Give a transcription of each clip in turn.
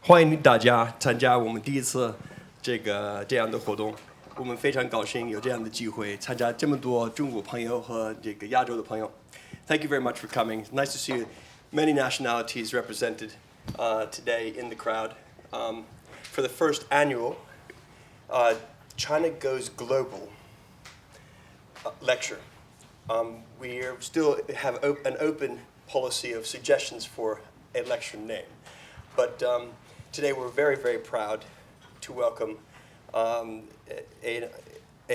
欢迎大家参加我们第一次这样的活动。我们非常高兴有这样的机会参加这么多中国朋友和这个亚洲的朋友。Thank you very much for coming. It's nice to see many nationalities represented today in the crowd. For the first annual China Goes Global lecture, we still have an open policy of suggestions for a lecture name. But today we're very, very proud to welcome a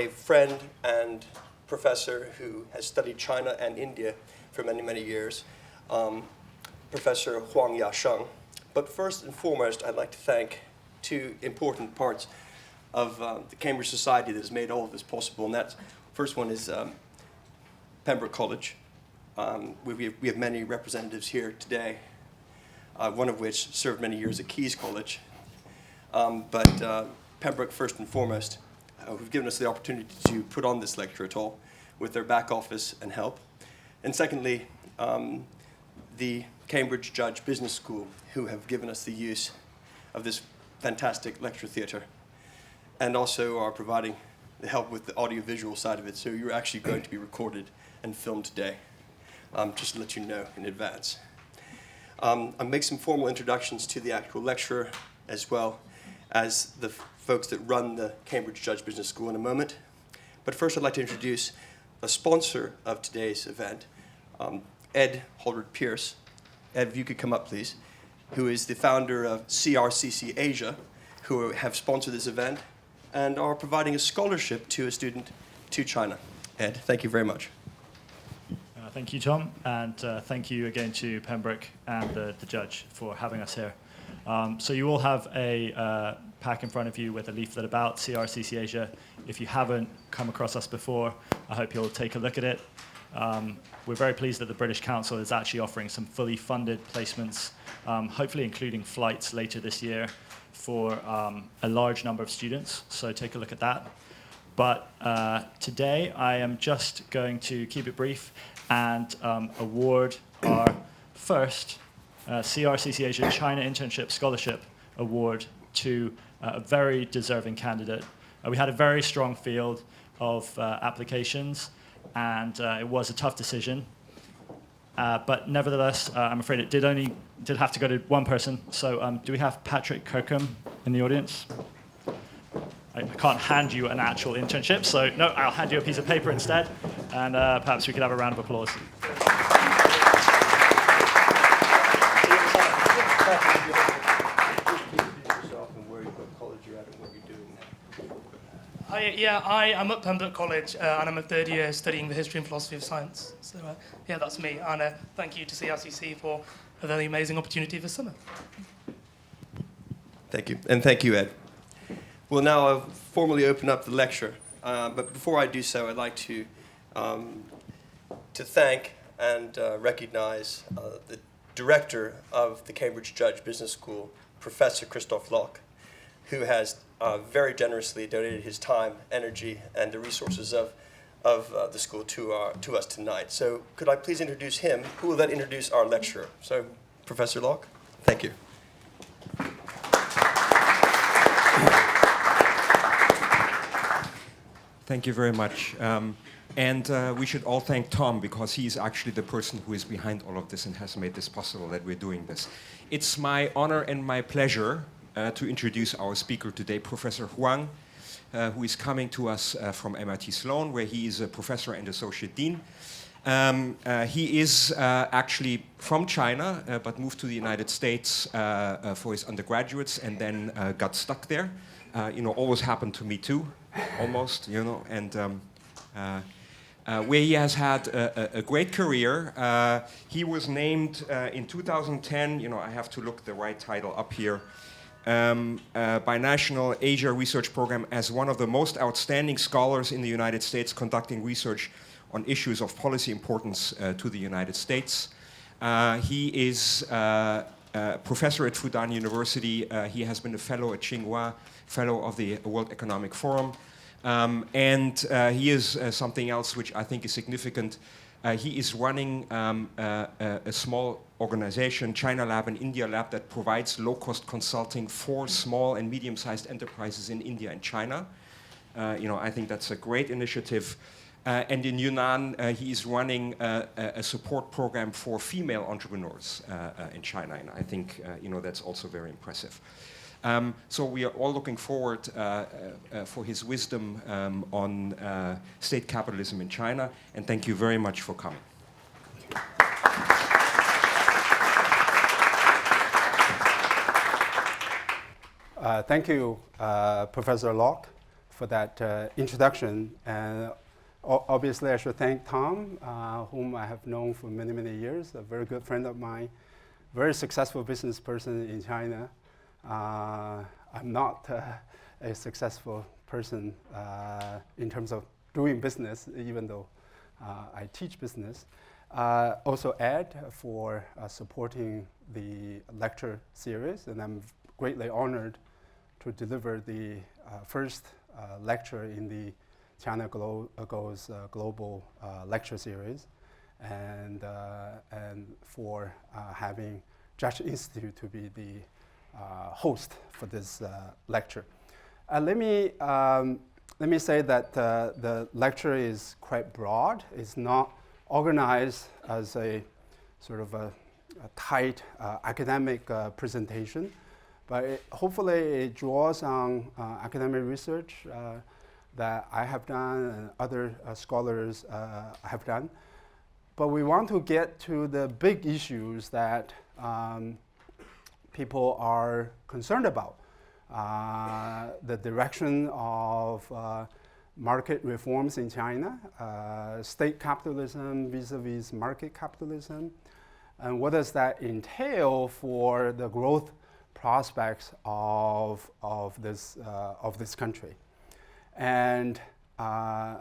friend and professor who has studied China and India for many, many years, Professor Huang Yasheng. But first and foremost, I'd like to thank two important parts of the Cambridge Society that has made all of this possible. And that first one is Pembroke College. We have many representatives here today, one of which served many years at Keyes College. But Pembroke, first and foremost, who've given us the opportunity to put on this lecture at all with their back office and help. And secondly, the Cambridge Judge Business School, who have given us the use of this fantastic lecture theatre, and also are providing the help with the audiovisual side of it. So you're actually going to be recorded and filmed today, just to let you know in advance. I'll make some formal introductions to the actual lecturer as well as the folks that run the Cambridge Judge Business School in a moment. But first I'd like to introduce the sponsor of today's event, Ed Holroyd-Pierce. Ed, if you could come up, please, who is the founder of CRCC Asia, who have sponsored this event and are providing a scholarship to a student to China. Ed, thank you very much. Thank you, Tom, and thank you again to Pembroke and the judge for having us here. So you all have a pack in front of you with a leaflet about CRCC Asia. If you haven't come across us before, I hope you'll take a look at it. We're very pleased that the British Council is actually offering some fully funded placements, hopefully including flights later this year for a large number of students, so take a look at that. But today I am just going to keep it brief and award our first CRCC Asia China Internship Scholarship Award to a very deserving candidate. We had a very strong field of applications, and it was a tough decision. But nevertheless, I'm afraid it did have to go to one person. So do we have Patrick Kirkham in the audience? I can't hand you an actual internship, so no, I'll hand you a piece of paper instead, and perhaps we could have a round of applause. I am at Pembroke College, and I'm a third year studying the history and philosophy of science. So yeah, that's me, and thank you to CRCC for a very amazing opportunity this summer. Thank you, and thank you, Ed. We'll now formally open up the lecture, but before I do so, I'd like to thank and recognize the director of the Cambridge Judge Business School, Professor Christoph Locke, who has very generously donated his time, energy, and the resources of the school to us tonight. So could I please introduce him, who will then introduce our lecturer. So, Professor Locke, thank you. Thank you very much. And we should all thank Tom, because he's actually the person who is behind all of this and has made this possible that we're doing this. It's my honor and my pleasure to introduce our speaker today, Professor Huang, who is coming to us from MIT Sloan, where he is a professor and associate dean. He is actually from China, but moved to the United States for his undergraduates and then got stuck there. Always happened to me too, almost, and where he has had a great career. He was named in 2010, I have to look the right title up here, by National Asia Research Program as one of the most outstanding scholars in the United States conducting research on issues of policy importance to the United States. He is a professor at Fudan University. He has been a fellow at Tsinghua, fellow of the World Economic Forum. And he is something else which I think is significant. He is running a small organization, China Lab and India Lab, that provides low-cost consulting for small and medium-sized enterprises in India and China. I think that's a great initiative. And in Yunnan, he is running a support program for female entrepreneurs in China, and I think that's also very impressive. So we are all looking forward for his wisdom on state capitalism in China, and thank you very much for coming. Thank you, Professor Locke, for that introduction. And obviously, I should thank Tom, whom I have known for many, many years, a very good friend of mine, very successful business person in China. I'm not a successful person in terms of doing business, even though I teach business. Also Ed for supporting the lecture series, and I'm greatly honored to deliver the first lecture in the China Goes Global lecture series, and for having Judge Institute to be the host for this lecture. Let me say that the lecture is quite broad. It's not organized as a sort of a tight academic presentation, but hopefully it draws on academic research that I have done and other scholars have done. But we want to get to the big issues that people are concerned about. The direction of market reforms in China, state capitalism vis-a-vis market capitalism, and what does that entail for the growth prospects of this country. And I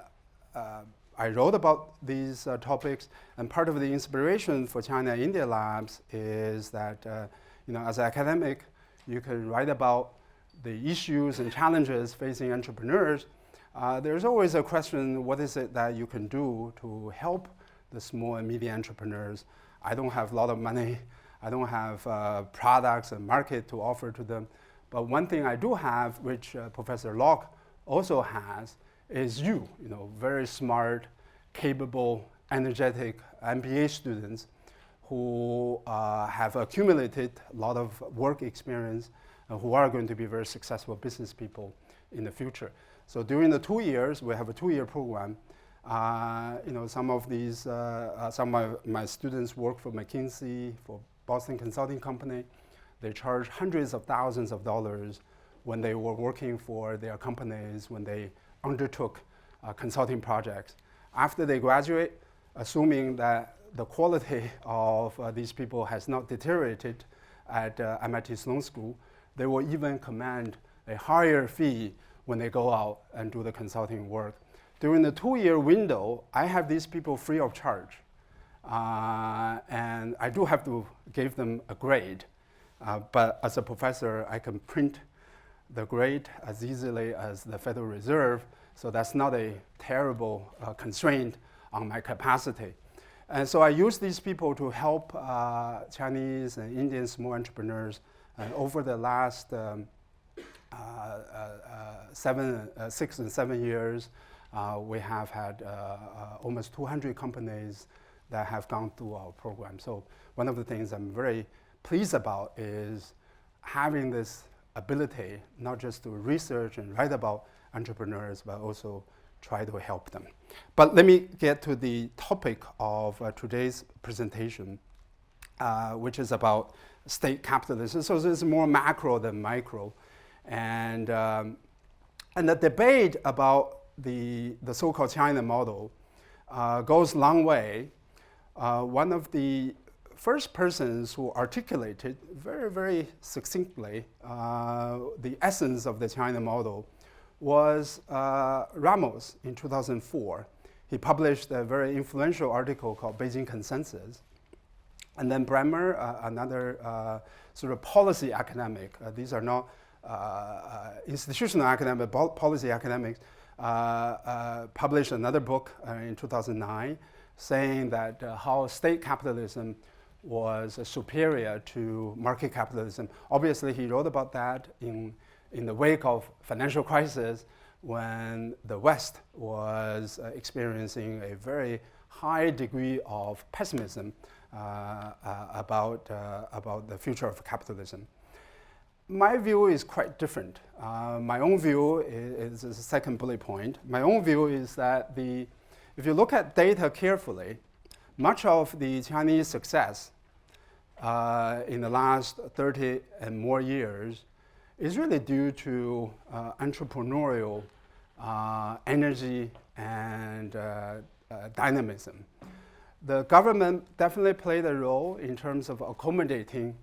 wrote about these topics, and part of the inspiration for China India Labs is that as an academic, you can write about the issues and challenges facing entrepreneurs. There's always a question, what is it that you can do to help the small and medium entrepreneurs? I don't have a lot of money. I don't have products and market to offer to them. But one thing I do have, which Professor Locke also has, is very smart, capable, energetic MBA students who have accumulated a lot of work experience and who are going to be very successful business people in the future. So during the 2 years, we have a 2-year program. Some of my students work for McKinsey, for Boston Consulting Company. They charge hundreds of thousands of dollars when they were working for their companies, when they undertook consulting projects. After they graduate, assuming that the quality of these people has not deteriorated at MIT Sloan School, they will even command a higher fee when they go out and do the consulting work. During the 2-year window, I have these people free of charge. And I do have to give them a grade. But as a professor, I can print the grade as easily as the Federal Reserve, so that's not a terrible constraint on my capacity. And so I use these people to help Chinese and Indian small entrepreneurs. And over the last 6 and 7 years, we have had almost 200 companies that have gone through our program. So one of the things I'm very pleased about is having this ability, not just to research and write about entrepreneurs, but also try to help them. But let me get to the topic of today's presentation, which is about state capitalism. So this is more macro than micro. And the debate about the so-called China model goes a long way. One of the first persons who articulated very, very succinctly the essence of the China model was Ramos in 2004. He published a very influential article called Beijing Consensus. And then Bremer, another sort of policy academic, these are not institutional academic, but policy academics, published another book in 2009 saying that how state capitalism was superior to market capitalism. Obviously, he wrote about that in the wake of financial crisis when the West was experiencing a very high degree of pessimism about the future of capitalism. My view is quite different. My own view is the second bullet point. My own view is that if you look at data carefully, much of the Chinese success in the last 30 and more years is really due to entrepreneurial energy and dynamism. The government definitely played a role in terms of accommodating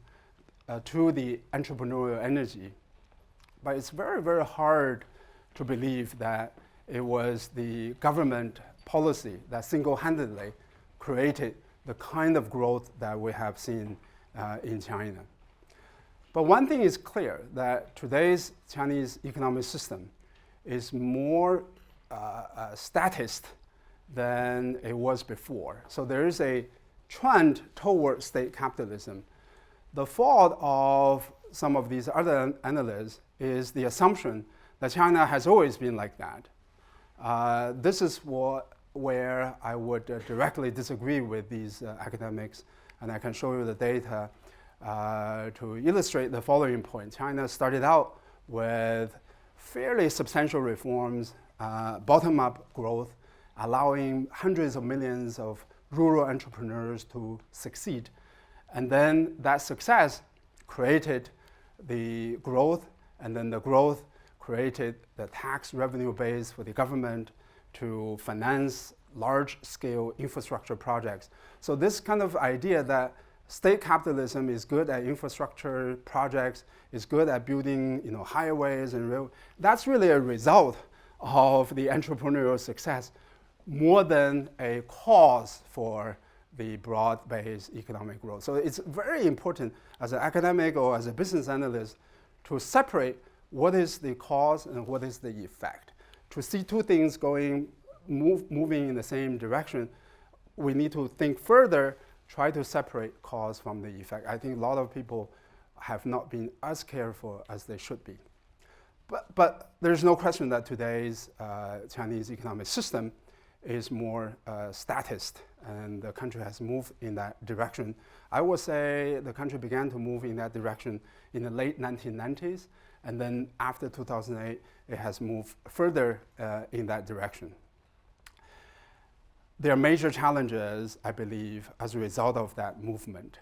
to the entrepreneurial energy, but it's very, very hard to believe that it was the government policy that single-handedly created the kind of growth that we have seen in China. But one thing is clear, that today's Chinese economic system is more statist than it was before. So there is a trend toward state capitalism. The fault of some of these other analysts is the assumption that China has always been like that. This is where I would directly disagree with these academics, and I can show you the data to illustrate the following point. China started out with fairly substantial reforms, bottom-up growth, allowing hundreds of millions of rural entrepreneurs to succeed. And then that success created the growth, and then the growth created the tax revenue base for the government to finance large-scale infrastructure projects. So this kind of idea that state capitalism is good at infrastructure projects, is good at building highways and rail, that's really a result of the entrepreneurial success more than a cause for the broad-based economic growth. So it's very important as an academic or as a business analyst to separate what is the cause and what is the effect. To see two things moving in the same direction, we need to think further, try to separate cause from the effect. I think a lot of people have not been as careful as they should be. But there's no question that today's Chinese economic system is more statist, and the country has moved in that direction. I would say the country began to move in that direction in the late 1990s, and then after 2008, it has moved further in that direction. There are major challenges, I believe, as a result of that movement.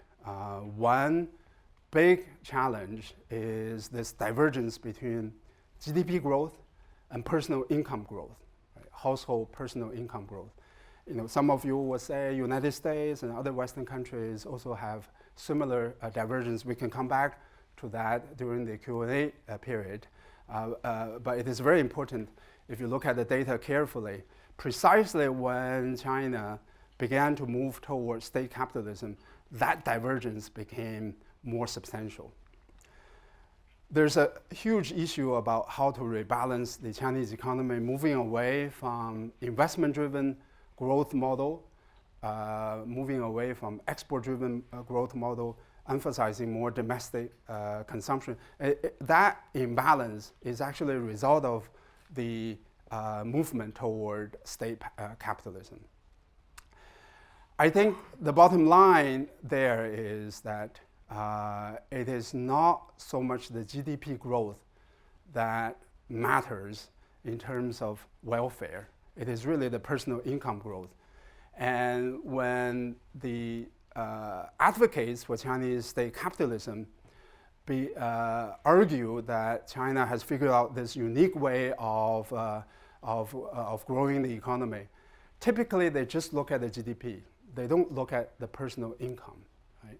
One big challenge is this divergence between GDP growth and personal income growth. Household personal income growth. Some of you will say United States and other Western countries also have similar divergence. We can come back to that during the Q&A period. But it is very important, if you look at the data carefully, precisely when China began to move towards state capitalism, that divergence became more substantial. There's a huge issue about how to rebalance the Chinese economy, moving away from investment-driven growth model, moving away from export-driven growth model, emphasizing more domestic consumption. That imbalance is actually a result of the movement toward state capitalism. I think the bottom line there is that it is not so much the GDP growth that matters in terms of welfare. It is really the personal income growth. And when the advocates for Chinese state capitalism argue that China has figured out this unique way of growing the economy, typically they just look at the GDP. They don't look at the personal income. Right?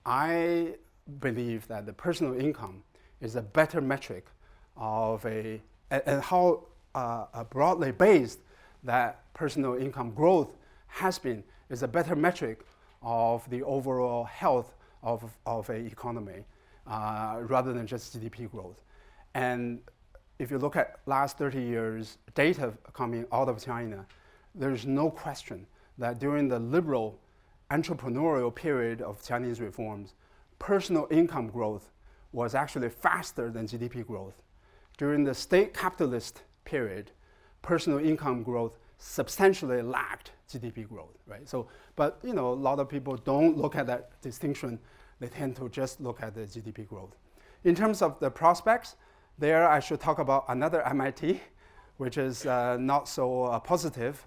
I believe that the personal income is a better metric of and how broadly based that personal income growth has been is a better metric of the overall health of an economy rather than just GDP growth. And if you look at last 30 years data coming out of China, there's no question that during the liberal entrepreneurial period of Chinese reforms, personal income growth was actually faster than GDP growth. During the state capitalist period, personal income growth substantially lagged GDP growth, right? So, but a lot of people don't look at that distinction. They tend to just look at the GDP growth. In terms of the prospects, there I should talk about another MIT, which is not so positive.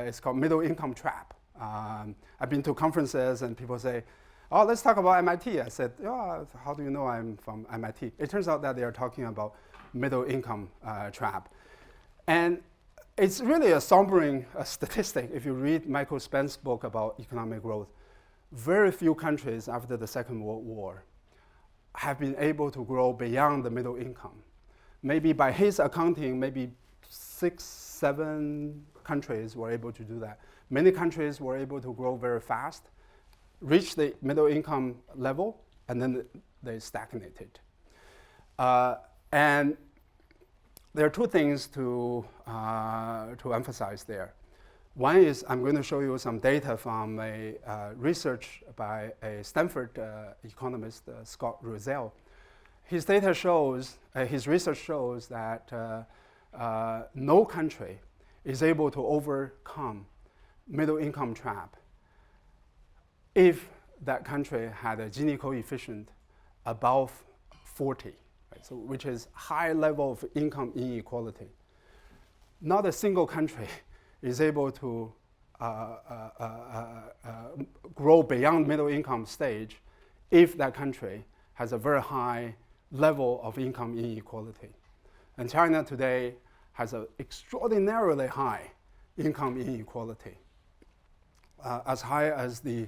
It's called middle income trap. I've been to conferences and people say, oh, let's talk about MIT. I said, oh, how do you know I'm from MIT? It turns out that they are talking about middle income trap. And it's really a sombering statistic. If you read Michael Spence's book about economic growth, very few countries after the Second World War have been able to grow beyond the middle income. Maybe by his accounting, maybe 6, 7 countries were able to do that. Many countries were able to grow very fast, reach the middle income level, and then they stagnated. And there are two things to emphasize there. One is I'm going to show you some data from a research by a Stanford economist, Scott Rozelle. His data shows, his research shows that no country is able to overcome middle income trap if that country had a Gini coefficient above 40, right? So which is high level of income inequality. Not a single country is able to grow beyond middle income stage if that country has a very high level of income inequality. And China today has an extraordinarily high income inequality, as high as the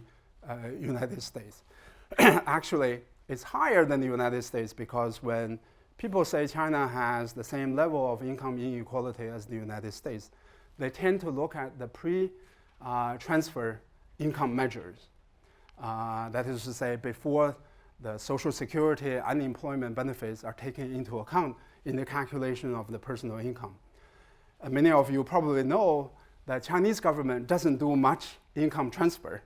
United States. Actually, it's higher than the United States because when people say China has the same level of income inequality as the United States, they tend to look at the pre-transfer income measures. That is to say, before the Social Security, unemployment benefits are taken into account in the calculation of the personal income. And many of you probably know that Chinese government doesn't do much income transfer.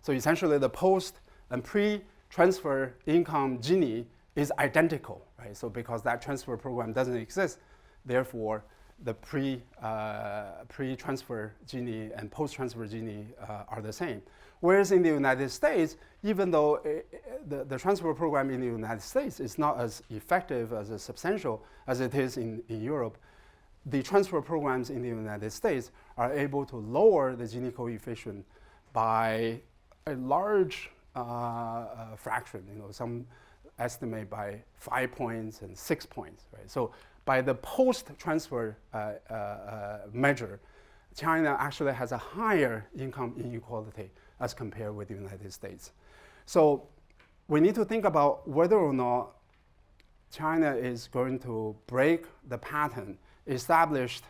So essentially the post and pre-transfer income Gini is identical, right? So because that transfer program doesn't exist, therefore the pre-transfer Gini and post-transfer Gini are the same. Whereas in the United States, even though the transfer program in the United States is not as effective, as substantial as it is in Europe, the transfer programs in the United States are able to lower the Gini coefficient by a large fraction. Some estimate by 5 points and 6 points, right? So by the post-transfer measure, China actually has a higher income inequality as compared with the United States. So we need to think about whether or not China is going to break the pattern established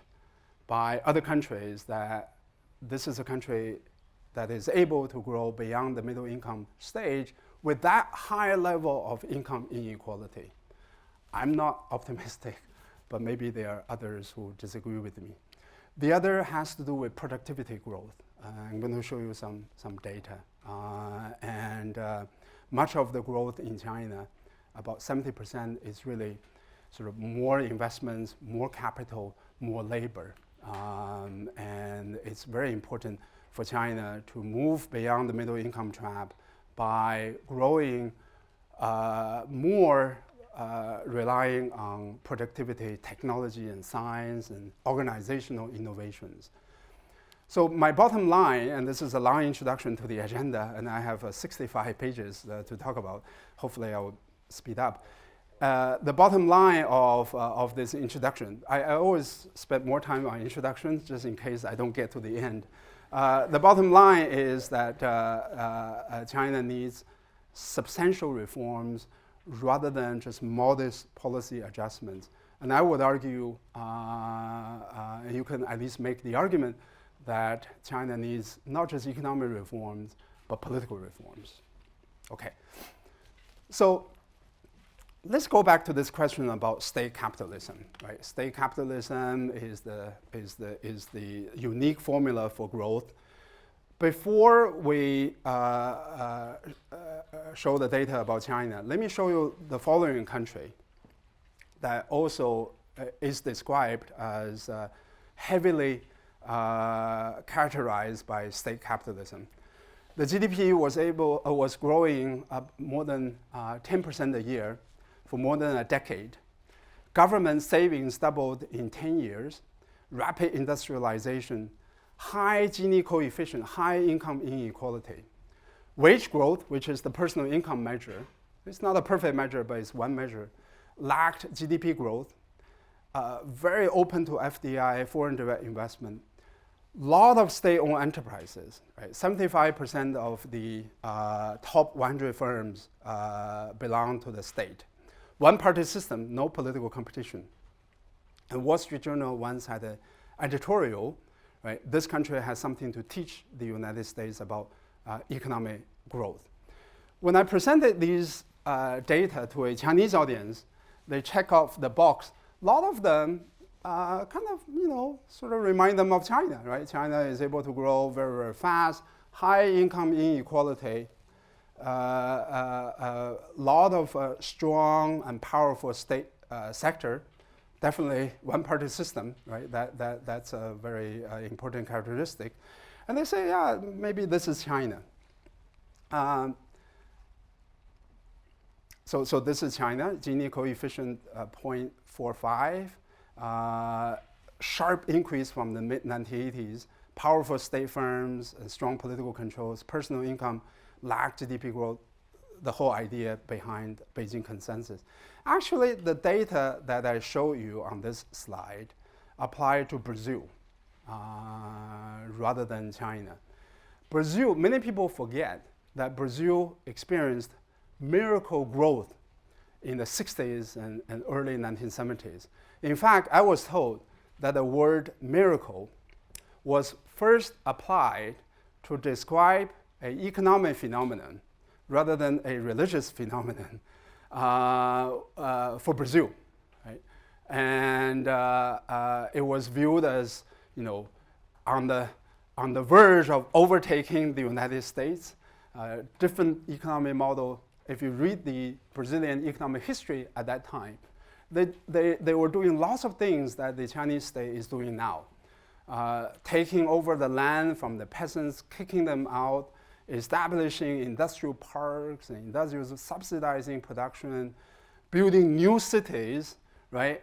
by other countries that this is a country that is able to grow beyond the middle income stage with that high level of income inequality. I'm not optimistic, but maybe there are others who disagree with me. The other has to do with productivity growth. I'm going to show you some data. Much of the growth in China, about 70%, is really sort of more investments, more capital, more labor. And it's very important for China to move beyond the middle income trap by growing more relying on productivity, technology, and science, and organizational innovations. So my bottom line, and this is a long introduction to the agenda, and I have 65 pages to talk about. Hopefully I will speed up. The bottom line of this introduction, I always spend more time on introductions just in case I don't get to the end. The bottom line is that China needs substantial reforms rather than just modest policy adjustments. And I would argue, you can at least make the argument that China needs not just economic reforms, but political reforms. Okay, so let's go back to this question about state capitalism. Right? State capitalism is the unique formula for growth. Before we show the data about China, let me show you the following country that also is described as heavily characterized by state capitalism. The GDP was growing more than 10% a year for more than a decade. Government savings doubled in 10 years. Rapid industrialization, high Gini coefficient, high income inequality. Wage growth, which is the personal income measure, it's not a perfect measure, but it's one measure, lacked GDP growth, very open to FDI, foreign direct investment. Lot of state-owned enterprises, right? 75% of the top 100 firms belong to the state. One-party system, no political competition. And Wall Street Journal once had an editorial, right? This country has something to teach the United States about economic growth. When I presented these data to a Chinese audience, they check off the box. A lot of them kind of, sort of remind them of China, right? China is able to grow very, very fast, high income inequality, a lot of strong and powerful state sector, definitely one-party system, right? That's a very important characteristic. And they say, yeah, maybe this is China. So this is China, Gini coefficient 0.45. Sharp increase from the mid-1980s, powerful state firms, and strong political controls, personal income, lacked GDP growth, the whole idea behind Beijing consensus. Actually, the data that I show you on this slide apply to Brazil rather than China. Brazil, many people forget that Brazil experienced miracle growth in the 60s and early 1970s. In fact, I was told that the word miracle was first applied to describe an economic phenomenon rather than a religious phenomenon for Brazil, right? And it was viewed as, on the verge of overtaking the United States. Different economic model. If you read the Brazilian economic history at that time, they were doing lots of things that the Chinese state is doing now. Taking over the land from the peasants, kicking them out, establishing industrial parks and industrials, subsidizing production, building new cities, right?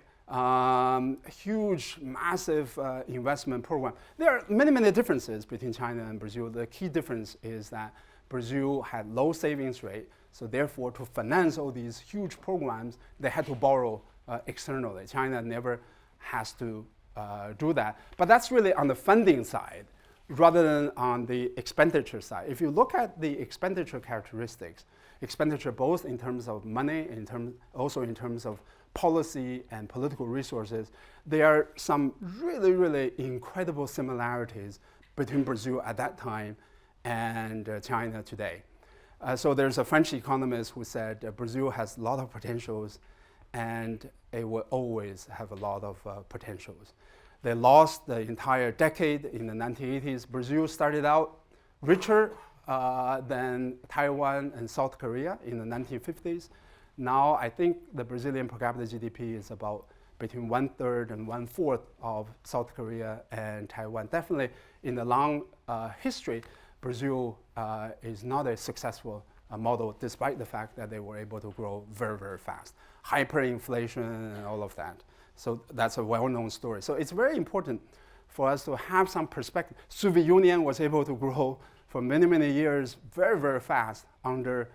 Huge, massive investment program. There are many, many differences between China and Brazil. The key difference is that Brazil had low savings rate, so therefore to finance all these huge programs, they had to borrow externally. China never has to do that. But that's really on the funding side rather than on the expenditure side. If you look at the expenditure characteristics, expenditure both in terms of money, also in terms of policy and political resources, there are some really, really incredible similarities between Brazil at that time and China today. So there's a French economist who said Brazil has a lot of potentials and it will always have a lot of potentials. They lost the entire decade in the 1980s. Brazil started out richer than Taiwan and South Korea in the 1950s. Now I think the Brazilian per capita GDP is about between 1/3 and 1/4 of South Korea and Taiwan. Definitely in the long history, Brazil is not a successful model despite the fact that they were able to grow very, very fast. Hyperinflation and all of that. So that's a well-known story. So it's very important for us to have some perspective. Soviet Union was able to grow for many, many years very, very fast under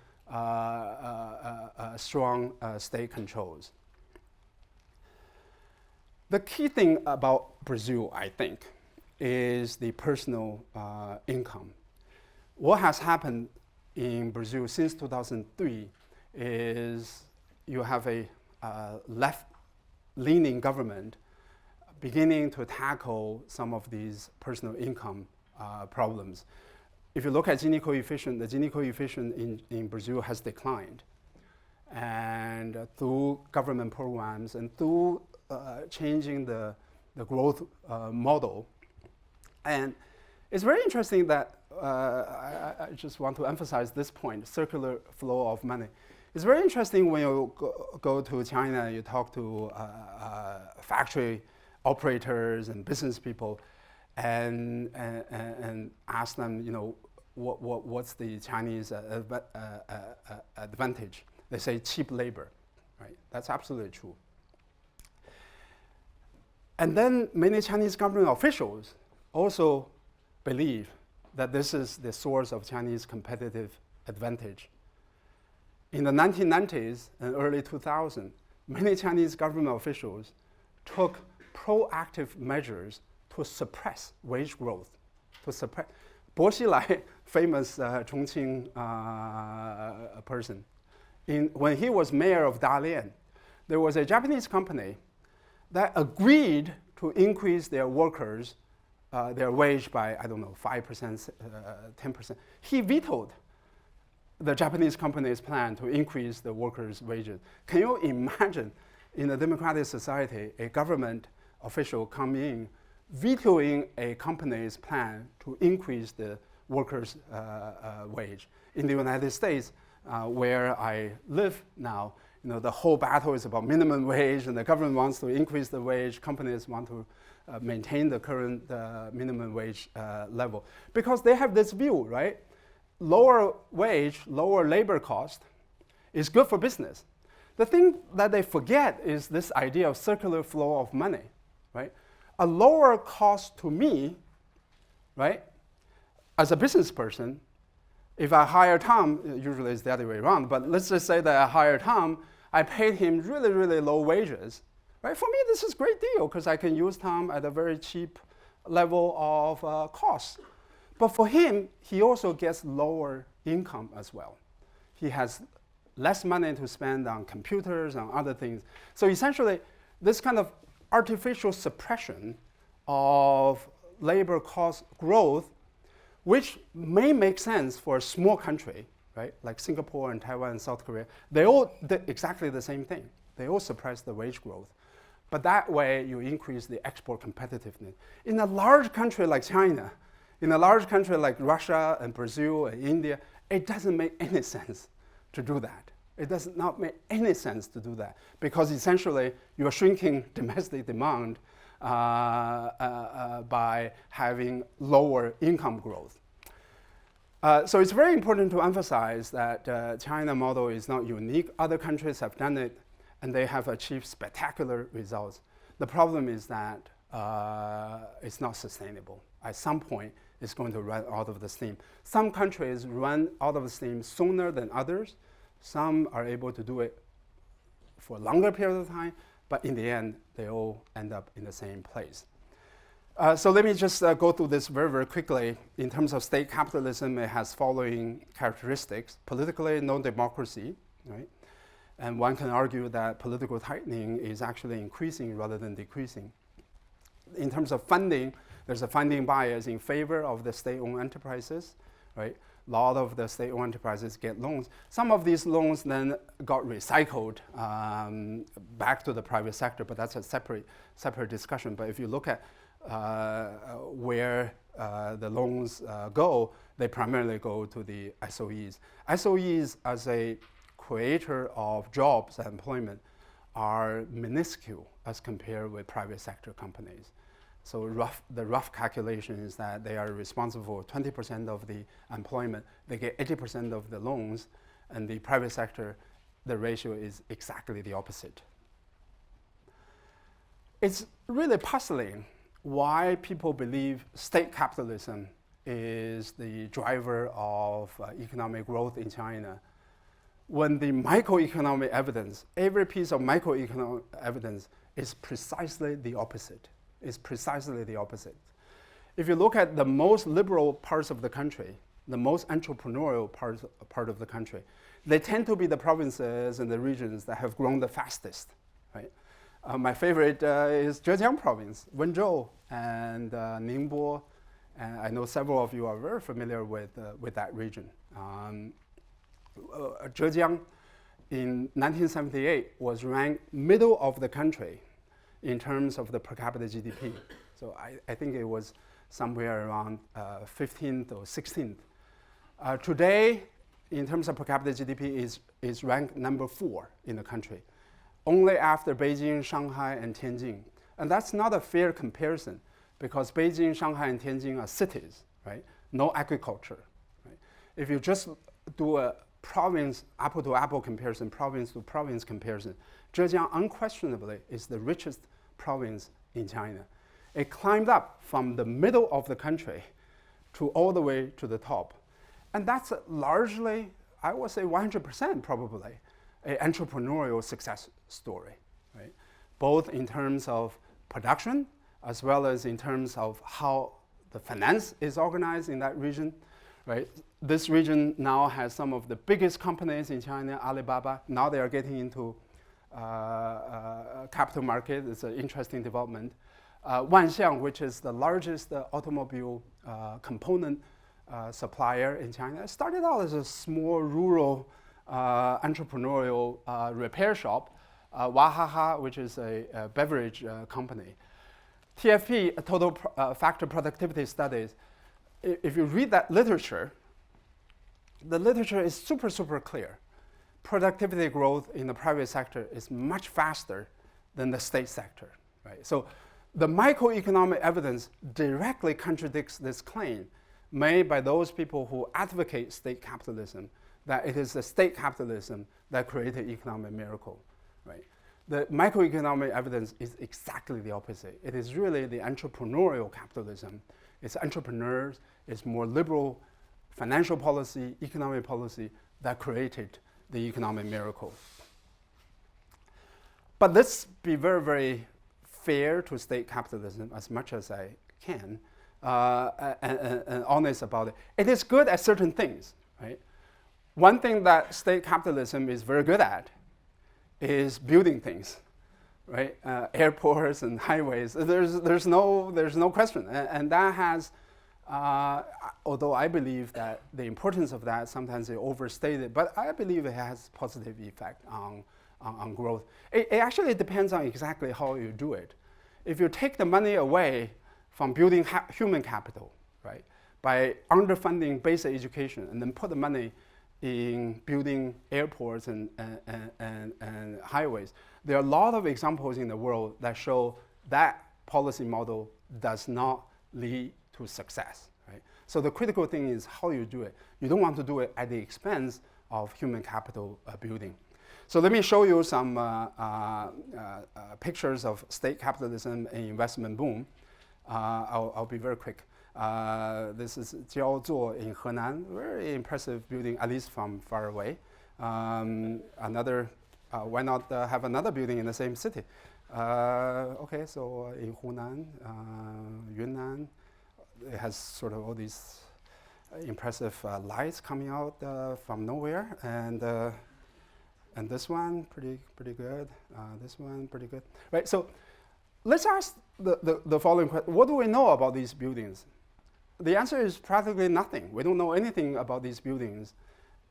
strong state controls. The key thing about Brazil, I think, is the personal income. What has happened in Brazil since 2003 is you have a left-leaning government beginning to tackle some of these personal income problems. If you look at Gini coefficient, the Gini coefficient in Brazil has declined. And through government programs and through changing the growth model, and It's very interesting that I just want to emphasize this point, circular flow of money. It's very interesting when you go to China, you talk to factory operators and business people and ask them, you know, what's the Chinese advantage? They say cheap labor, right? That's absolutely true. And then many Chinese government officials also believe that this is the source of Chinese competitive advantage. In the 1990s and early 2000s, many Chinese government officials took proactive measures to suppress wage growth, to suppress. Bo Xilai, famous Chongqing person, when he was mayor of Dalian, there was a Japanese company that agreed to increase their workers, their wage by, I don't know, 5%, 10%. He vetoed the Japanese company's plan to increase the workers' wages. Can you imagine in a democratic society, a government official come in vetoing a company's plan to increase the workers' wage? In the United States, where I live now, you know, the whole battle is about minimum wage, and the government wants to increase the wage. Companies want to maintain the current minimum wage level because they have this view, right? Lower wage, lower labor cost is good for business. The thing that they forget is this idea of circular flow of money, right? A lower cost to me, right, as a business person, if I hire Tom, usually it's the other way around, but let's just say that I hired Tom, I paid him really, really low wages, right? For me, this is a great deal because I can use Tom at a very cheap level of cost. But for him, he also gets lower income as well. He has less money to spend on computers and other things. So essentially, this kind of artificial suppression of labor cost growth, which may make sense for a small country, right? Like Singapore and Taiwan and South Korea, they all did exactly the same thing. They all suppress the wage growth. But that way, you increase the export competitiveness. In a large country like China, in a large country like Russia and Brazil and India, it doesn't make any sense to do that. It does not make any sense to do that because essentially you're shrinking domestic demand by having lower income growth. So it's very important to emphasize that China model is not unique. Other countries have done it and they have achieved spectacular results. The problem is that it's not sustainable. At some point, it's going to run out of the steam. Some countries run out of the steam sooner than others. Some are able to do it for a longer period of time, but in the end, they all end up in the same place. So let me just go through this very, very quickly. In terms of state capitalism, it has following characteristics. Politically, no democracy, right? And one can argue that political tightening is actually increasing rather than decreasing. In terms of funding, there's a funding bias in favor of the state-owned enterprises, right? A lot of the state-owned enterprises get loans. Some of these loans then got recycled back to the private sector, but that's a separate discussion. But if you look at where the loans go, they primarily go to the SOEs. SOEs, as a creator of jobs and employment, are minuscule as compared with private sector companies. So the rough calculation is that they are responsible for 20% of the employment. They get 80% of the loans, and the private sector, the ratio is exactly the opposite. It's really puzzling why people believe state capitalism is the driver of economic growth in China, when the microeconomic evidence, every piece of microeconomic evidence is precisely the opposite. Is precisely the opposite. If you look at the most liberal parts of the country, the most entrepreneurial part of the country, they tend to be the provinces and the regions that have grown the fastest, right? My favorite is Zhejiang province, Wenzhou and Ningbo, and I know several of you are very familiar with that region. Zhejiang in 1978 was ranked middle of the country in terms of the per capita GDP. So I think it was somewhere around 15th or 16th. Today, in terms of per capita GDP, is ranked number 4 in the country, only after Beijing, Shanghai, and Tianjin. And that's not a fair comparison because Beijing, Shanghai, and Tianjin are cities, right? No agriculture. Right? If you just do a province, apple-to-apple comparison, province-to-province comparison, Zhejiang unquestionably is the richest province in China. It climbed up from the middle of the country to all the way to the top. And that's largely, I would say 100% probably, an entrepreneurial success story, right? Both in terms of production, as well as in terms of how the finance is organized in that region, right? This region now has some of the biggest companies in China, Alibaba. Now they are getting into capital market. It's an interesting development. Wanxiang, which is the largest automobile component supplier in China, started out as a small rural entrepreneurial repair shop. Wahaha, which is a beverage company. TFP, total factor productivity studies. If you read that literature, the literature is super clear. Productivity growth in the private sector is much faster than the state sector, right? So the microeconomic evidence directly contradicts this claim made by those people who advocate state capitalism, that it is the state capitalism that created economic miracle, right? The microeconomic evidence is exactly the opposite. It is really the entrepreneurial capitalism. It's entrepreneurs, it's more liberal financial policy, economic policy that created the economic miracle. But let's be very fair to state capitalism as much as I can and honest about it. It is good at certain things, right? One thing that state capitalism is very good at is building things, right? Airports and highways. There's no question, and that has. Although I believe that the importance of that sometimes is overstated, but I believe it has positive effect on growth. It actually depends on exactly how you do it. If you take the money away from building human capital, right, by underfunding basic education, and then put the money in building airports and highways, there are a lot of examples in the world that show that policy model does not lead to success, right? So the critical thing is how you do it. You don't want to do it at the expense of human capital building. So let me show you some pictures of state capitalism and investment boom. I'll be very quick. This is Jiaozuo in Henan, very impressive building, at least from far away. Another, why not have another building in the same city? Okay, so in Hunan, Yunnan, it has sort of all these impressive lights coming out from nowhere, and this one pretty good. This one pretty good, right? So let's ask the following question: what do we know about these buildings? The answer is practically nothing. We don't know anything about these buildings,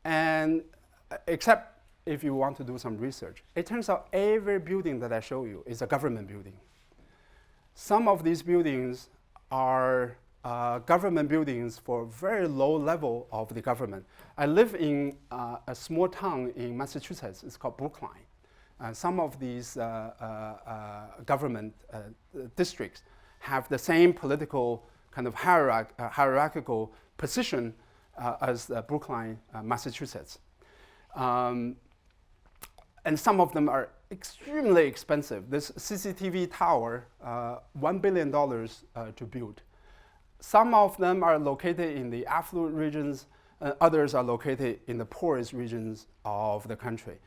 and except if you want to do some research. It turns out every building that I show you is a government building. Some of these buildings are government buildings for very low level of the government. I live in a small town in Massachusetts. It's called Brookline. Some of these government districts have the same political kind of hierarchical position as Brookline, Massachusetts. And some of them are extremely expensive. This CCTV tower, $1 billion to build. Some of them are located in the affluent regions, and others are located in the poorest regions of the country.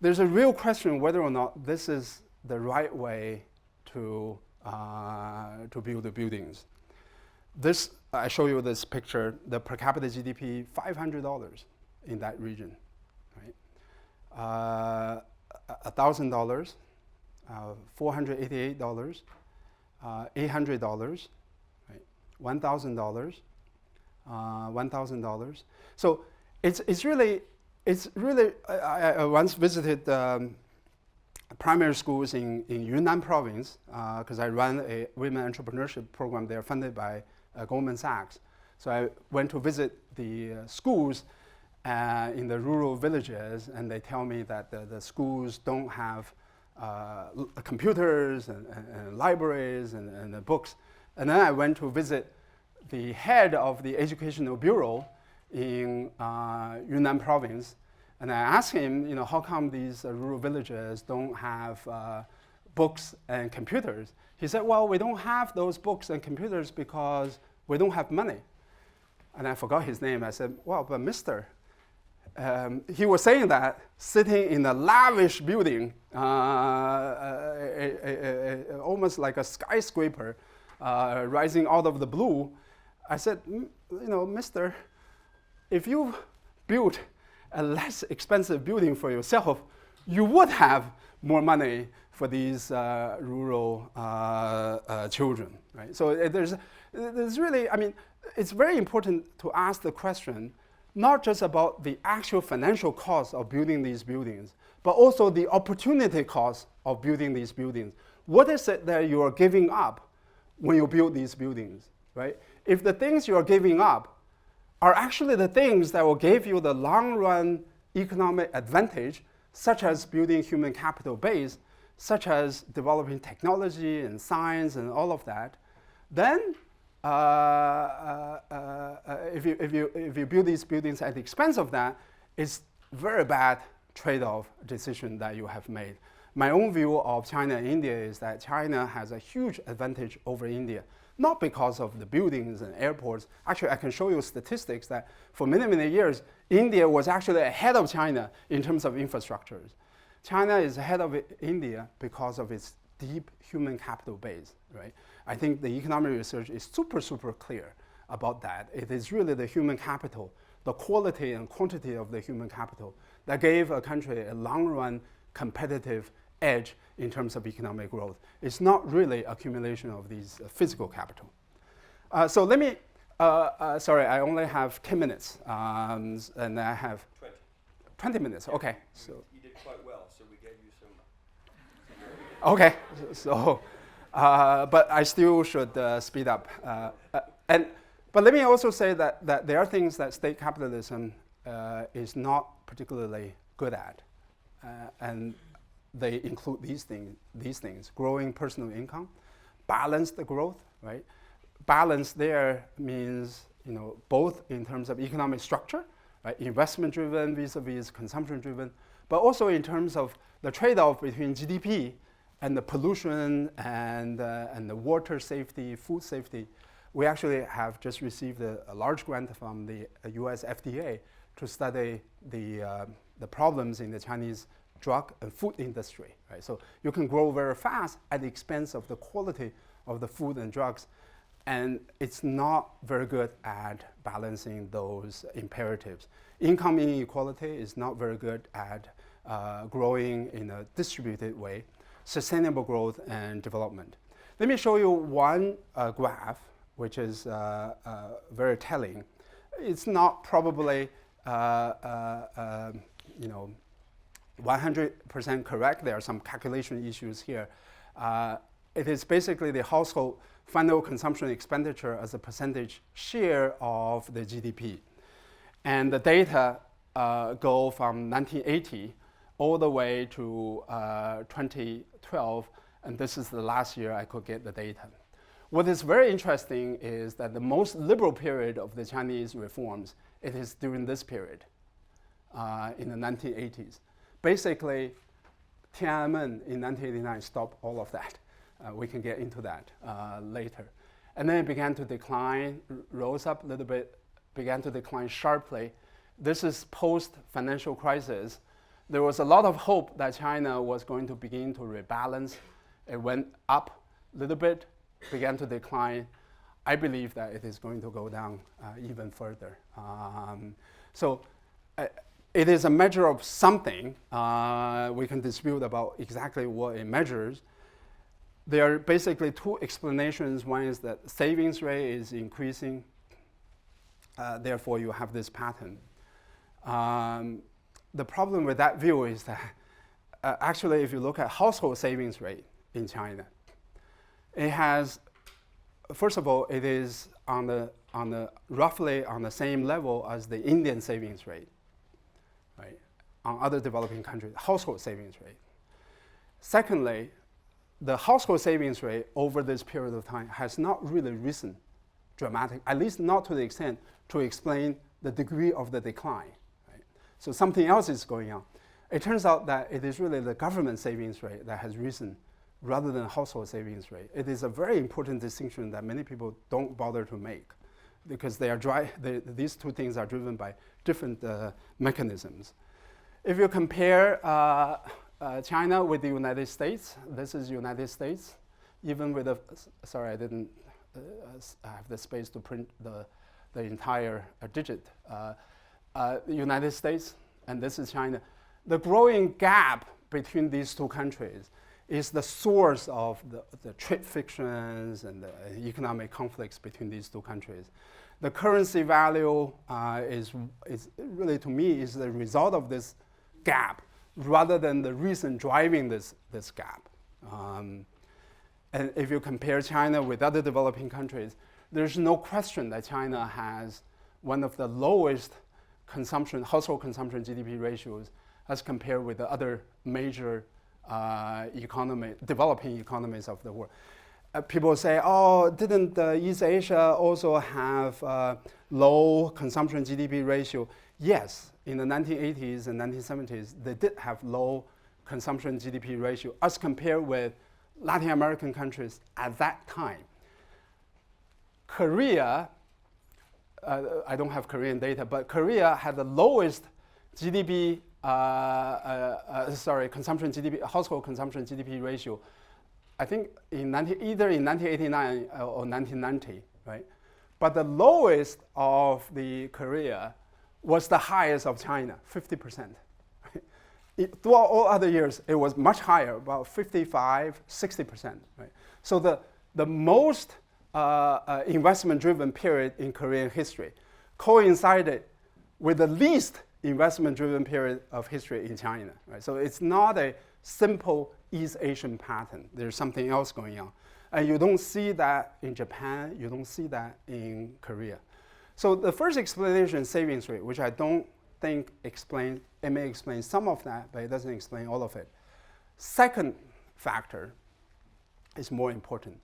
There's a real question whether or not this is the right way to build the buildings. This, I show you this picture, the per capita GDP, $500 in that region, right? $1,000, $488, $800, right? $1,000, $1,000. So it's really. I once visited primary schools in Yunnan province because I run a women entrepreneurship program there funded by Goldman Sachs. So I went to visit the schools in the rural villages, and they tell me that the schools don't have computers and libraries and the books. And then I went to visit the head of the educational bureau in Yunnan province, and I asked him, how come these rural villages don't have books and computers? He said, well, we don't have those books and computers because we don't have money. And I forgot his name. I said, well, but mister, he was saying that sitting in a lavish building, almost like a skyscraper, rising out of the blue. I said, mister, if you built a less expensive building for yourself, you would have more money for these rural children, right? So there's really, it's very important to ask the question, not just about the actual financial cost of building these buildings, but also the opportunity cost of building these buildings. What is it that you are giving up when you build these buildings, right? If the things you are giving up are actually the things that will give you the long-run economic advantage, such as building human capital base, such as developing technology and science and all of that, then if you build these buildings at the expense of that, it's very bad trade-off decision that you have made. My own view of China and India is that China has a huge advantage over India, not because of the buildings and airports. Actually, I can show you statistics that for many, many years, India was actually ahead of China in terms of infrastructures. China is ahead of India because of its deep human capital base, right? I think the economic research is super, super clear about that. It is really the human capital, the quality and quantity of the human capital that gave a country a long-run competitive edge in terms of economic growth. It's not really accumulation of these physical capital. So let me, sorry, I only have 10 minutes, and I have 20 minutes, okay. So you did quite well, so we gave you some. Okay, so, but I still should speed up. But let me also say that there are things that state capitalism is not particularly good at, and they include these things: growing personal income, balanced growth, right? Balance there means both in terms of economic structure, right? Investment-driven vis-a-vis consumption-driven, but also in terms of the trade-off between GDP and the pollution and the water safety, food safety. We actually have just received a large grant from the US FDA to study the problems in the Chinese drug and food industry, right? So you can grow very fast at the expense of the quality of the food and drugs, and it's not very good at balancing those imperatives. Income inequality is not very good at growing in a distributed way, sustainable growth and development. Let me show you one graph, which is very telling. It's not probably 100% correct. There are some calculation issues here. It is basically the household final consumption expenditure as a percentage share of the GDP. And the data go from 1980 all the way to 2012, and this is the last year I could get the data. What is very interesting is that the most liberal period of the Chinese reforms, it is during this period, in the 1980s. Basically, Tiananmen in 1989 stopped all of that. We can get into that later. And then it began to decline, rose up a little bit, began to decline sharply. This is post-financial crisis. There was a lot of hope that China was going to begin to rebalance. It went up a little bit, began to decline. I believe that it is going to go down even further. So it is a measure of something. We can dispute about exactly what it measures. There are basically two explanations. One is that savings rate is increasing. Therefore, you have this pattern. The problem with that view is that actually, if you look at household savings rate in China, it has, first of all, it is roughly on the same level as the Indian savings rate, right? On other developing countries, household savings rate. Secondly, the household savings rate over this period of time has not really risen dramatically, at least not to the extent to explain the degree of the decline. Right? So something else is going on. It turns out that it is really the government savings rate that has risen rather than household savings rate. It is a very important distinction that many people don't bother to make because these two things are driven by different mechanisms. If you compare China with the United States, this is United States, even with the, sorry, I didn't have the space to print the entire digit. The United States, and this is China. The growing gap between these two countries is the source of the trade frictions and the economic conflicts between these two countries. The currency value is really, to me, is the result of this gap rather than the reason driving this gap. And if you compare China with other developing countries, there's no question that China has one of the lowest household consumption GDP ratios as compared with the other major developing economies of the world. People say, oh, didn't East Asia also have low consumption GDP ratio? Yes, in the 1980s and 1970s, they did have low consumption GDP ratio as compared with Latin American countries at that time. Korea, I don't have Korean data, but Korea had the lowest GDP, household consumption GDP ratio, I think either in 1989 or 1990, right? But the lowest of the Korea was the highest of China, 50%. Throughout all other years, it was much higher, about 55, 60%. Right? So the most investment-driven period in Korean history coincided with the least investment-driven period of history in China. Right? So it's not a simple East Asian pattern. There's something else going on. And you don't see that in Japan. You don't see that in Korea. So the first explanation, savings rate, which I don't think explains, it may explain some of that, but it doesn't explain all of it. Second factor is more important.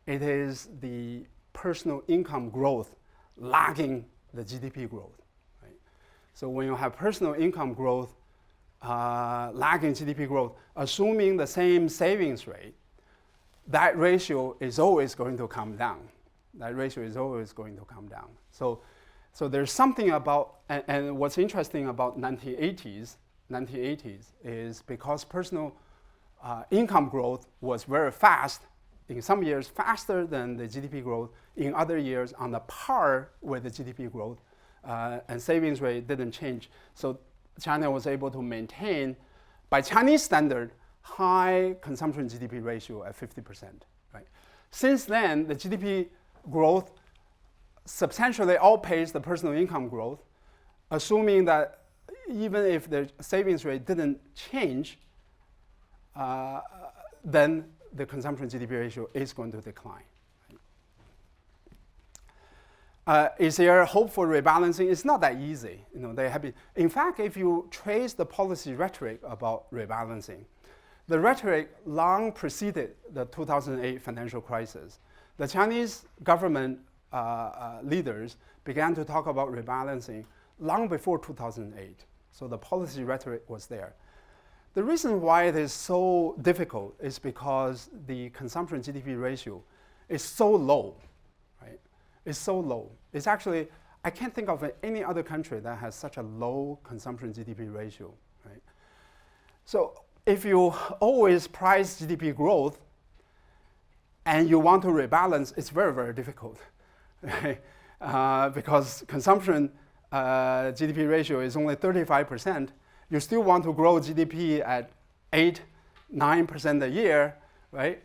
It is the personal income growth lagging the GDP growth. Right? So when you have personal income growth lagging GDP growth, assuming the same savings rate, that ratio is always going to come down. That ratio is always going to come down. So there's something about, and what's interesting about 1980s is because personal income growth was very fast, in some years faster than the GDP growth, in other years on the par with the GDP growth, and savings rate didn't change. So China was able to maintain, by Chinese standard, high consumption GDP ratio at 50%. Right? Since then, the GDP growth substantially outpaced the personal income growth, assuming that even if the savings rate didn't change, then the consumption GDP ratio is going to decline. Is there hope for rebalancing? It's not that easy. They have been. In fact, if you trace the policy rhetoric about rebalancing, the rhetoric long preceded the 2008 financial crisis. The Chinese government leaders began to talk about rebalancing long before 2008. So the policy rhetoric was there. The reason why it is so difficult is because the consumption GDP ratio is so low, right? It's so low. It's actually, I can't think of any other country that has such a low consumption GDP ratio, right? So if you always price GDP growth and you want to rebalance, it's very, very difficult, right? Because consumption GDP ratio is only 35%. You still want to grow GDP at 8-9% a year, right?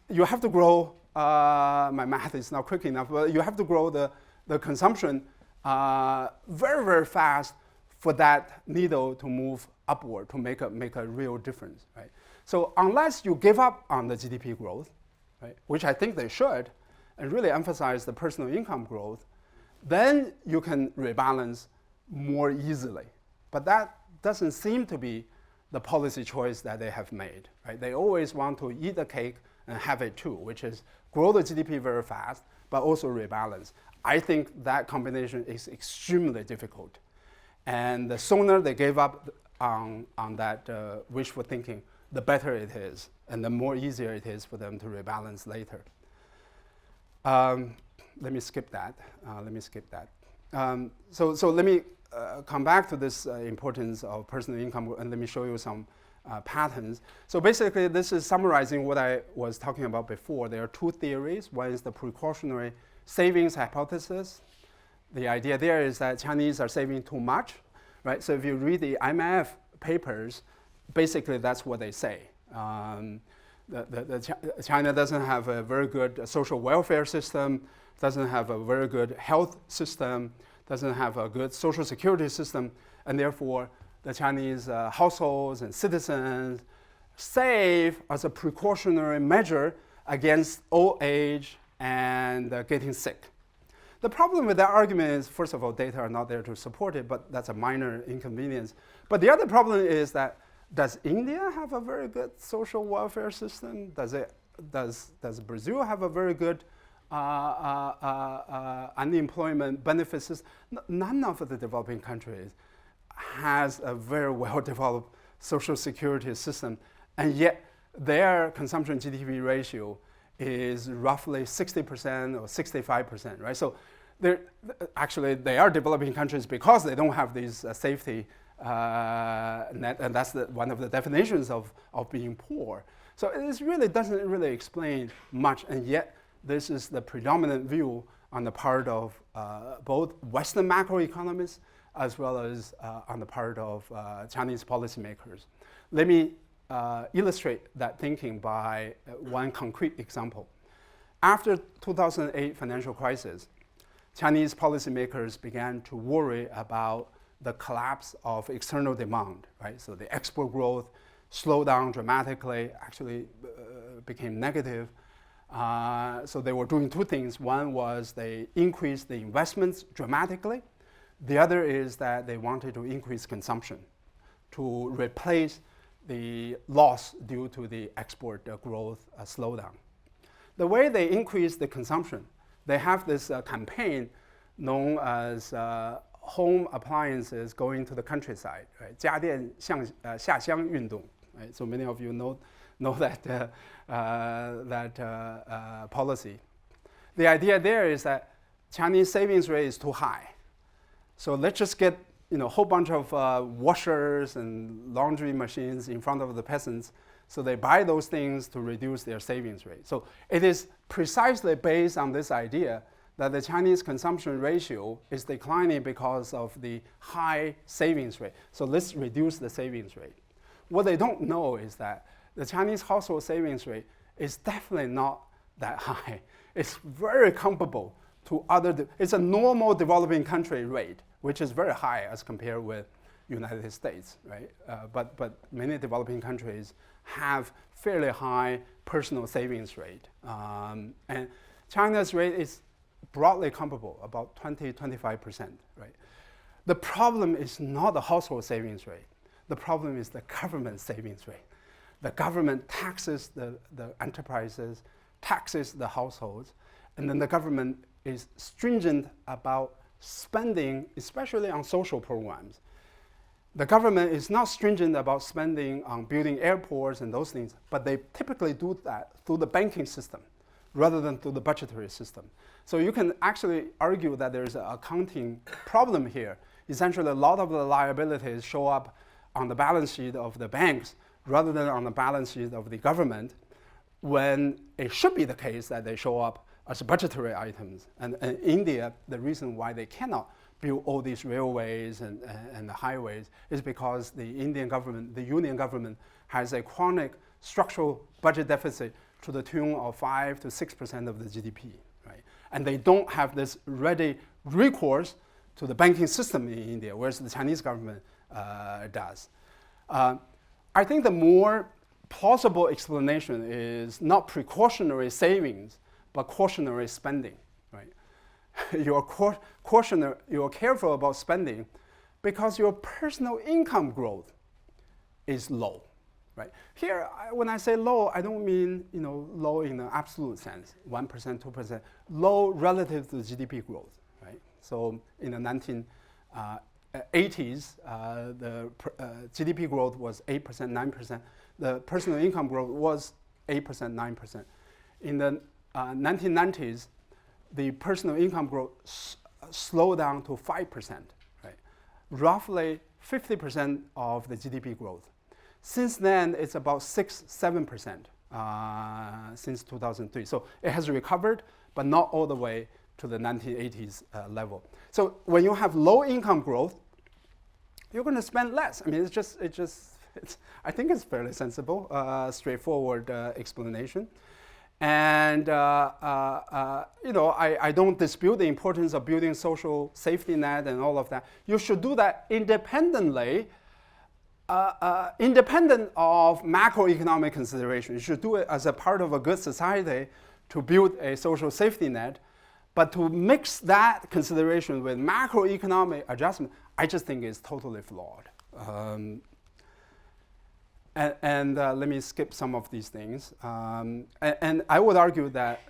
You have to grow, my math is not quick enough, but you have to grow the consumption very, very fast for that needle to move upward, to make a real difference, right? So unless you give up on the GDP growth, right, which I think they should, and really emphasize the personal income growth, then you can rebalance more easily. But that doesn't seem to be the policy choice that they have made. Right? They always want to eat the cake and have it too, which is grow the GDP very fast, but also rebalance. I think that combination is extremely difficult. And the sooner they gave up on that wishful thinking, the better it is, and the more easier it is for them to rebalance later. Let me skip that. So let me come back to this importance of personal income, and let me show you some patterns. So basically, this is summarizing what I was talking about before. There are two theories. One is the precautionary savings hypothesis. The idea there is that Chinese are saving too much, right? So if you read the IMF papers, basically that's what they say. China doesn't have a very good social welfare system, doesn't have a very good health system, doesn't have a good social security system, and therefore the Chinese households and citizens save as a precautionary measure against old age and getting sick. The problem with that argument is, first of all, data are not there to support it, but that's a minor inconvenience. But the other problem is that does India have a very good social welfare system? Does Brazil have a very good unemployment benefit system? None of the developing countries has a very well-developed social security system, and yet their consumption GDP ratio is roughly 60% or 65%, right? So actually they are developing countries because they don't have these safety net, and that's one of the definitions of being poor. So it really doesn't really explain much, and yet this is the predominant view on the part of both Western macroeconomists as well as on the part of Chinese policymakers. Let me illustrate that thinking by one concrete example. After 2008 financial crisis, Chinese policymakers began to worry about the collapse of external demand, right? So the export growth slowed down dramatically, actually became negative. So they were doing two things. One was they increased the investments dramatically. The other is that they wanted to increase consumption to replace the loss due to the export growth slowdown. The way they increase the consumption, they have this campaign known as home appliances going to the countryside, right? 家电下乡运动, right? So many of you know that policy. The idea there is that Chinese savings rate is too high. So let's just get a whole bunch of washers and laundry machines in front of the peasants, so they buy those things to reduce their savings rate. So it is precisely based on this idea that the Chinese consumption ratio is declining because of the high savings rate. So let's reduce the savings rate. What they don't know is that the Chinese household savings rate is definitely not that high. It's very comparable to it's a normal developing country rate, which is very high as compared with United States, right? But many developing countries have fairly high personal savings rate. And China's rate is broadly comparable, about 20-25%, right? The problem is not the household savings rate. The problem is the government savings rate. The government taxes the enterprises, taxes the households, and then the government is stringent about spending, especially on social programs. The government is not stringent about spending on building airports and those things, but they typically do that through the banking system rather than through the budgetary system. So you can actually argue that there's an accounting problem here. Essentially, a lot of the liabilities show up on the balance sheet of the banks rather than on the balance sheet of the government, when it should be the case that they show up as budgetary items. And in India, the reason why they cannot build all these railways and the highways is because the Indian government, the union government, has a chronic structural budget deficit to the tune of 5 to 6% of the GDP, right? And they don't have this ready recourse to the banking system in India, whereas the Chinese government does. I think the more plausible explanation is not precautionary savings, but cautionary spending, right? You're careful about spending because your personal income growth is low, right? Here, when I say low, I don't mean low in the absolute sense, 1%, 2%, low relative to GDP growth, right? So in the 1980s, the GDP growth was 8%, 9%. The personal income growth was 8%, 9%. In the 1990s, the personal income growth slowed down to 5%, right? Roughly 50% of the GDP growth. Since then, it's about 6-7% since 2003. So it has recovered, but not all the way to the 1980s level. So when you have low income growth, you're going to spend less. I mean, I think it's fairly sensible, straightforward explanation. And I don't dispute the importance of building social safety net and all of that. You should do that independently, independent of macroeconomic consideration. You should do it as a part of a good society to build a social safety net. But to mix that consideration with macroeconomic adjustment, I just think is totally flawed. And let me skip some of these things. And I would argue that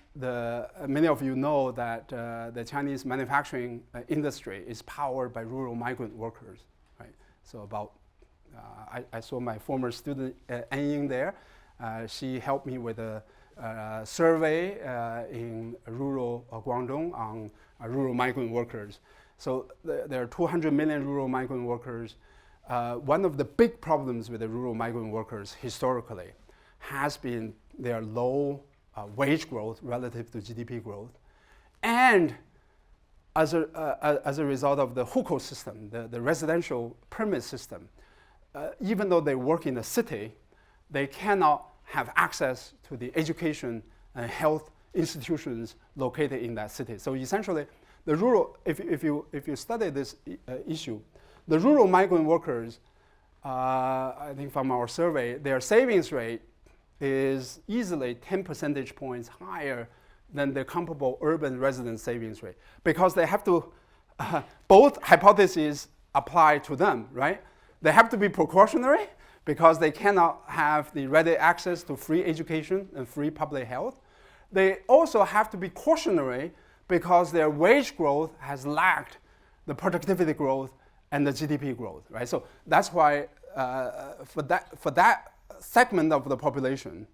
many of you know that the Chinese manufacturing industry is powered by rural migrant workers, right? So about, I saw my former student Anying there. She helped me with a survey in rural Guangdong on rural migrant workers. So there are 200 million rural migrant workers. One of the big problems with the rural migrant workers historically has been their low wage growth relative to GDP growth. And as a result of the hukou system, the residential permit system, even though they work in the city, they cannot have access to the education and health institutions located in that city. So essentially, the rural, if you study this issue, the rural migrant workers, I think from our survey, their savings rate is easily 10 percentage points higher than the comparable urban resident savings rate, because they have to, both hypotheses apply to them, right? They have to be precautionary because they cannot have the ready access to free education and free public health. They also have to be cautionary because their wage growth has lagged the productivity growth and the GDP growth, right? So that's why for that segment of the population,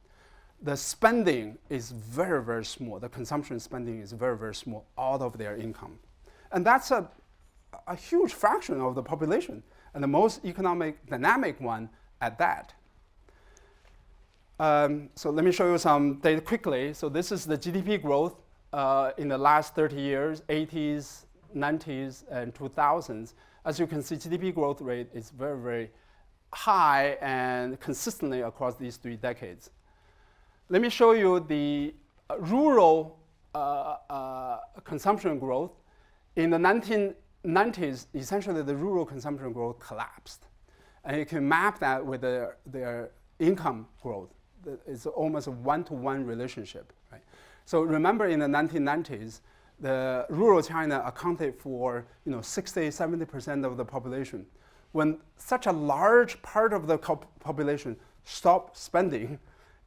the spending is very, very small. The consumption spending is very, very small out of their income. And that's a huge fraction of the population, and the most economic dynamic one at that. So let me show you some data quickly. So this is the GDP growth in the last 30 years, 80s, 90s, and 2000s. As you can see, GDP growth rate is very, very high and consistently across these 3 decades. Let me show you the rural consumption growth. In the 1990s, essentially the rural consumption growth collapsed. And you can map that with their income growth. It's almost a one-to-one relationship, right? So remember in the 1990s, the rural China accounted for 60-70% of the population. When such a large part of the population stopped spending,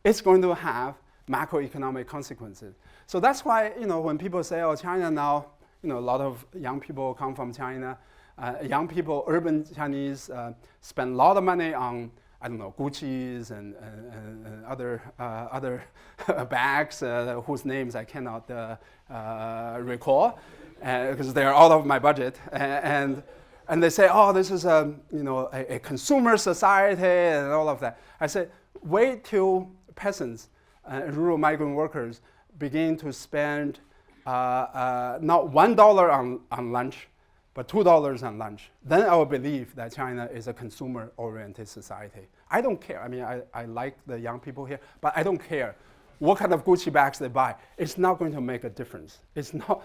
it's going to have macroeconomic consequences. So that's why when people say, "Oh, China now," a lot of young people come from China. Young people, urban Chinese, spend a lot of money on, I don't know, Gucci's and other bags whose names I cannot recall because they are out of my budget. And they say, "Oh, this is a consumer society," and all of that. I say, wait till peasants and rural migrant workers begin to spend not $1 on lunch, but $2 on lunch. Then I will believe that China is a consumer-oriented society. I don't care. I mean, I like the young people here, but I don't care what kind of Gucci bags they buy. It's not going to make a difference. It's not,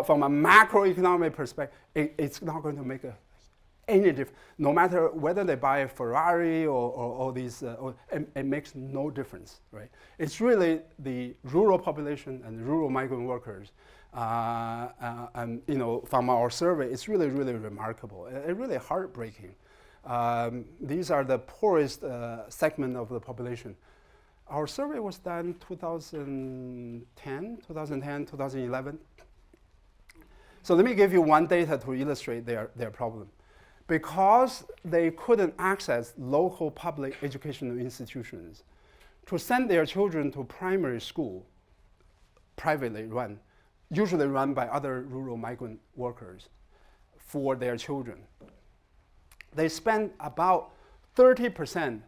from a macroeconomic perspective, it's not going to make any difference. No matter whether they buy a Ferrari or these, it makes no difference, right? It's really the rural population and rural migrant workers, and from our survey, it's really, really remarkable. It's really heartbreaking. These are the poorest segment of the population. Our survey was done 2010, 2011. So let me give you one data to illustrate their problem. Because they couldn't access local public educational institutions, to send their children to primary school, privately run, usually run by other rural migrant workers for their children. They spend about 30%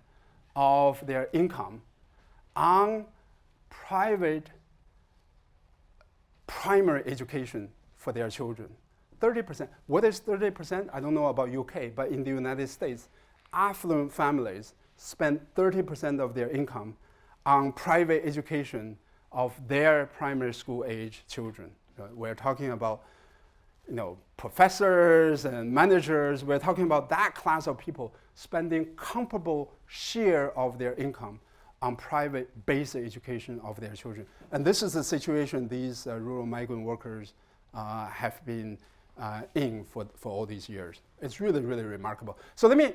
of their income on private primary education for their children. 30%. What is 30%? I don't know about UK, but in the United States, affluent families spend 30% of their income on private education of their primary school age children. We're talking about professors and managers. We're talking about that class of people spending comparable share of their income on private basic education of their children. And this is the situation these rural migrant workers have been in for all these years. It's really, really remarkable. So let me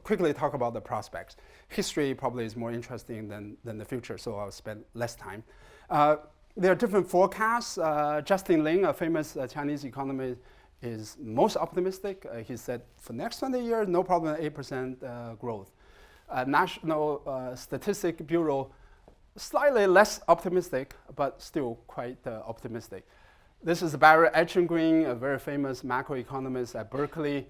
quickly talk about the prospects. History probably is more interesting than the future, so I'll spend less time. There are different forecasts. Justin Lin, a famous Chinese economist, is most optimistic. He said for next 20 years, no problem, 8% growth. National Statistic Bureau, slightly less optimistic, but still quite optimistic. This is Barry Eichengreen, a very famous macroeconomist at Berkeley.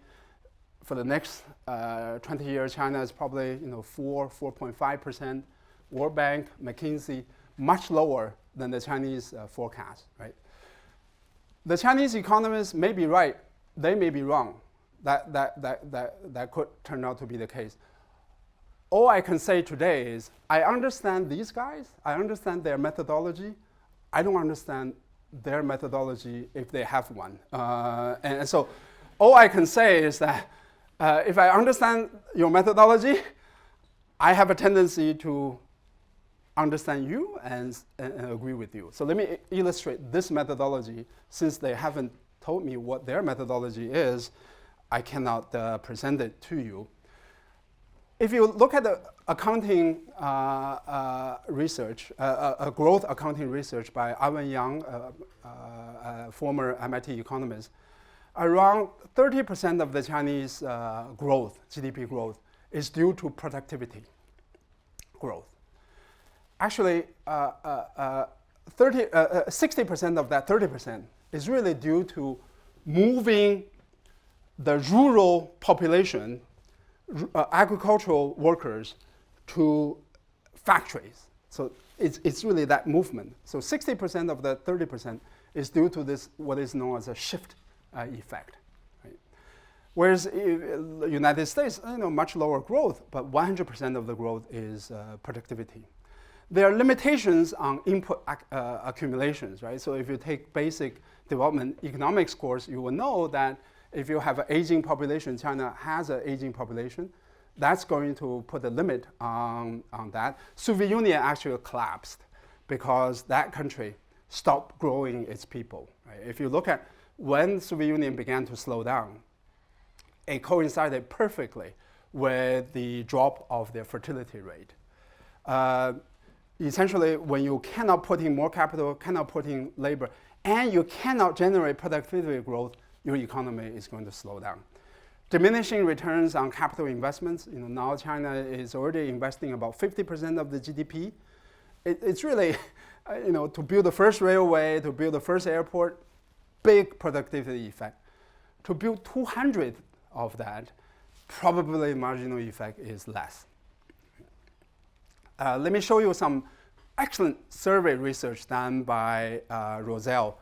For the next 20 years, China is probably 4.5%. World Bank, McKinsey, much lower than the Chinese forecast, right? The Chinese economists may be right, they may be wrong. That could turn out to be the case. All I can say today is I understand these guys, I understand their methodology. I don't understand their methodology if they have one. And so all I can say is that if I understand your methodology, I have a tendency to understand you and agree with you. So let me illustrate this methodology. Since they haven't told me what their methodology is, I cannot present it to you. If you look at the accounting research, growth accounting research by Ivan Yang, former MIT economist, around 30% of the Chinese growth, GDP growth, is due to productivity growth. Actually, 60% of that 30% is really due to moving the rural population, agricultural workers, to factories. So it's really that movement. So 60% of the 30% is due to this, what is known as a shift effect. Right? Whereas in the United States, much lower growth, but 100% of the growth is productivity. There are limitations on input accumulations, right? So if you take basic development economics course, you will know that if you have an aging population, China has an aging population, that's going to put a limit on that. Soviet Union actually collapsed because that country stopped growing its people. Right? If you look at when Soviet Union began to slow down, it coincided perfectly with the drop of their fertility rate. Essentially, when you cannot put in more capital, cannot put in labor, and you cannot generate productivity growth, your economy is going to slow down. Diminishing returns on capital investments. Now China is already investing about 50% of the GDP. It's really, to build the first railway, to build the first airport, big productivity effect. To build 200 of that, probably marginal effect is less. Let me show you some excellent survey research done by Rosell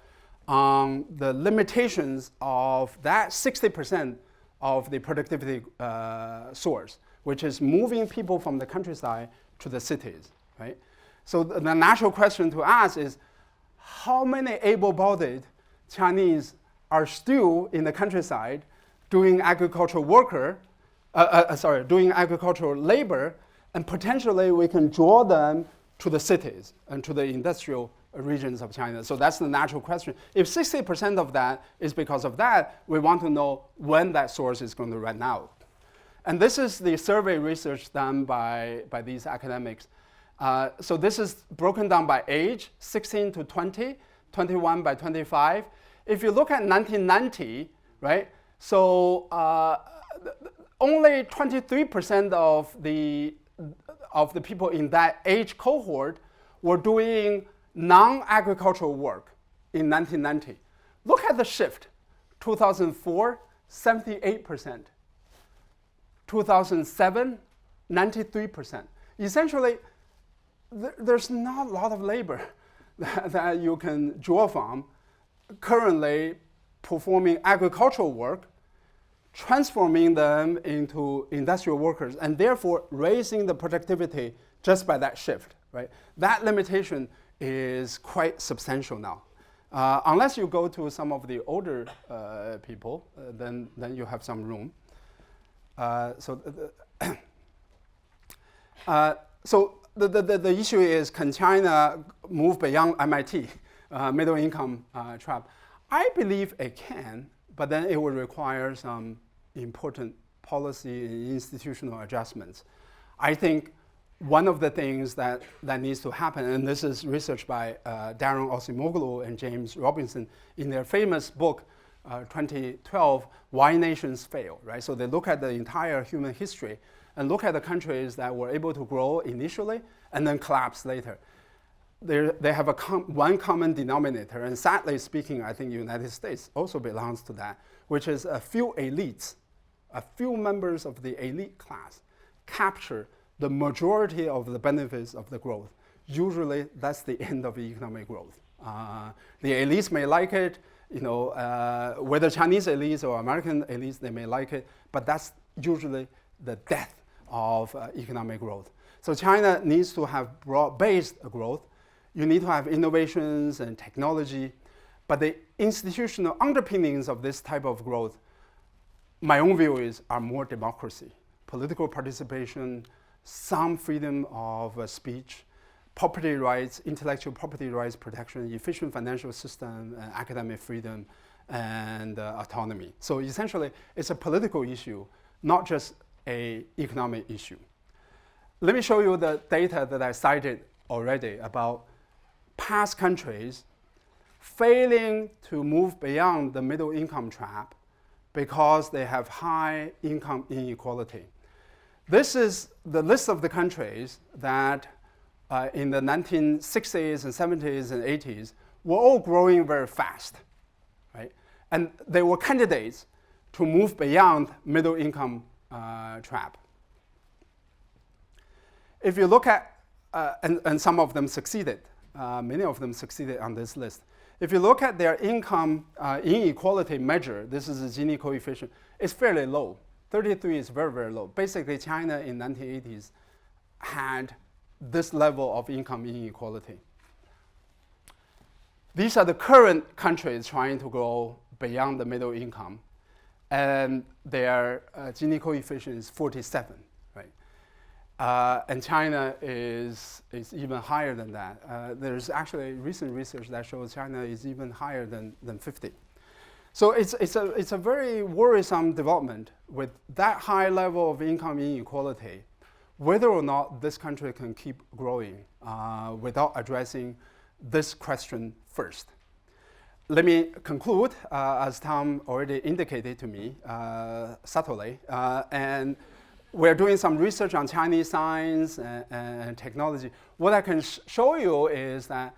on the limitations of that 60% of the productivity source, which is moving people from the countryside to the cities, right? So the natural question to ask is, how many able-bodied Chinese are still in the countryside doing agricultural labor, and potentially we can draw them to the cities and to the industrial regions of China. So that's the natural question. If 60% of that is because of that, we want to know when that source is going to run out. And this is the survey research done by these academics. So this is broken down by age, 16 to 20, 21 by 25. If you look at 1990, right, so only 23% of the people in that age cohort were doing non-agricultural work in 1990. Look at the shift. 2004, 78%. 2007, 93%. Essentially, there's not a lot of labor that you can draw from currently performing agricultural work, transforming them into industrial workers, and therefore raising the productivity just by that shift, right? That limitation is quite substantial now. Unless you go to some of the older people, then you have some room. So the issue is, can China move beyond MIT, middle income trap? I believe it can, but then it will require some important policy and institutional adjustments. I think one of the things that needs to happen, and this is research by Darren Osimoglu and James Robinson in their famous book, 2012, Why Nations Fail, right? So they look at the entire human history and look at the countries that were able to grow initially and then collapse later. They have one common denominator, and sadly speaking, I think the United States also belongs to that, which is a few elites, a few members of the elite class capture the majority of the benefits of the growth. Usually, that's the end of economic growth. The elites may like it, whether Chinese elites or American elites, they may like it, but that's usually the death of economic growth. So China needs to have broad-based growth. You need to have innovations and technology, but the institutional underpinnings of this type of growth, my own view is, are more democracy, political participation, some freedom of speech, property rights, intellectual property rights protection, efficient financial system, academic freedom, and autonomy. So essentially, it's a political issue, not just an economic issue. Let me show you the data that I cited already about past countries failing to move beyond the middle income trap because they have high income inequality. This is the list of the countries that in the 1960s and 70s and 80s were all growing very fast, right? And they were candidates to move beyond middle income trap. If you look at, and some of them succeeded, many of them succeeded on this list. If you look at their income inequality measure, this is the Gini coefficient, it's fairly low. 33 is very, very low. Basically, China in the 1980s had this level of income inequality. These are the current countries trying to grow beyond the middle income, and their Gini coefficient is 47, right? And China is even higher than that. There's actually recent research that shows China is even higher than 50. So it's a very worrisome development with that high level of income inequality, whether or not this country can keep growing without addressing this question first. Let me conclude, as Tom already indicated to me subtly, and we're doing some research on Chinese science and technology. What I can show you is that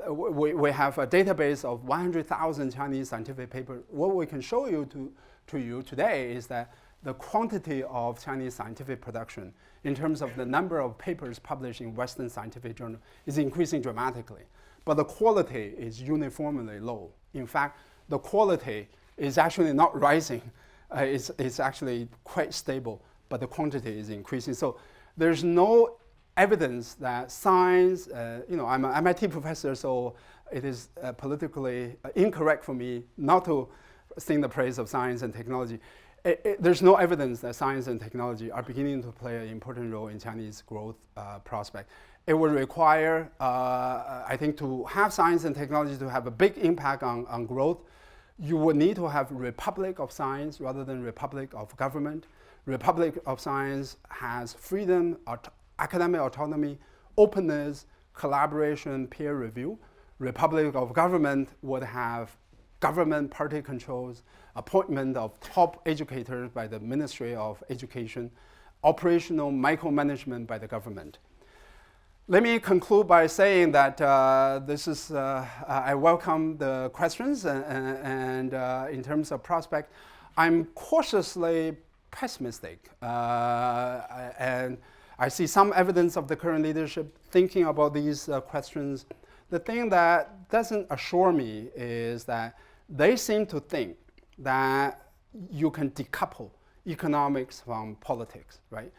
we have a database of 100,000 Chinese scientific papers. What we can show you to you today is that the quantity of Chinese scientific production in terms of the number of papers published in Western scientific journals is increasing dramatically. But the quality is uniformly low. In fact, the quality is actually not rising. It's actually quite stable, but the quantity is increasing. So there's no evidence that science, I'm an MIT professor, so it is politically incorrect for me not to sing the praise of science and technology. There's no evidence that science and technology are beginning to play an important role in Chinese growth prospect. It would require, I think, to have science and technology to have a big impact on growth, you would need to have republic of science rather than republic of government. Republic of science has freedom, academic autonomy, openness, collaboration, peer review. Republic of government would have government party controls, appointment of top educators by the Ministry of Education, operational micromanagement by the government. Let me conclude by saying that I welcome the questions and in terms of prospect, I'm cautiously pessimistic. And I see some evidence of the current leadership thinking about these questions. The thing that doesn't assure me is that they seem to think that you can decouple economics from politics, right?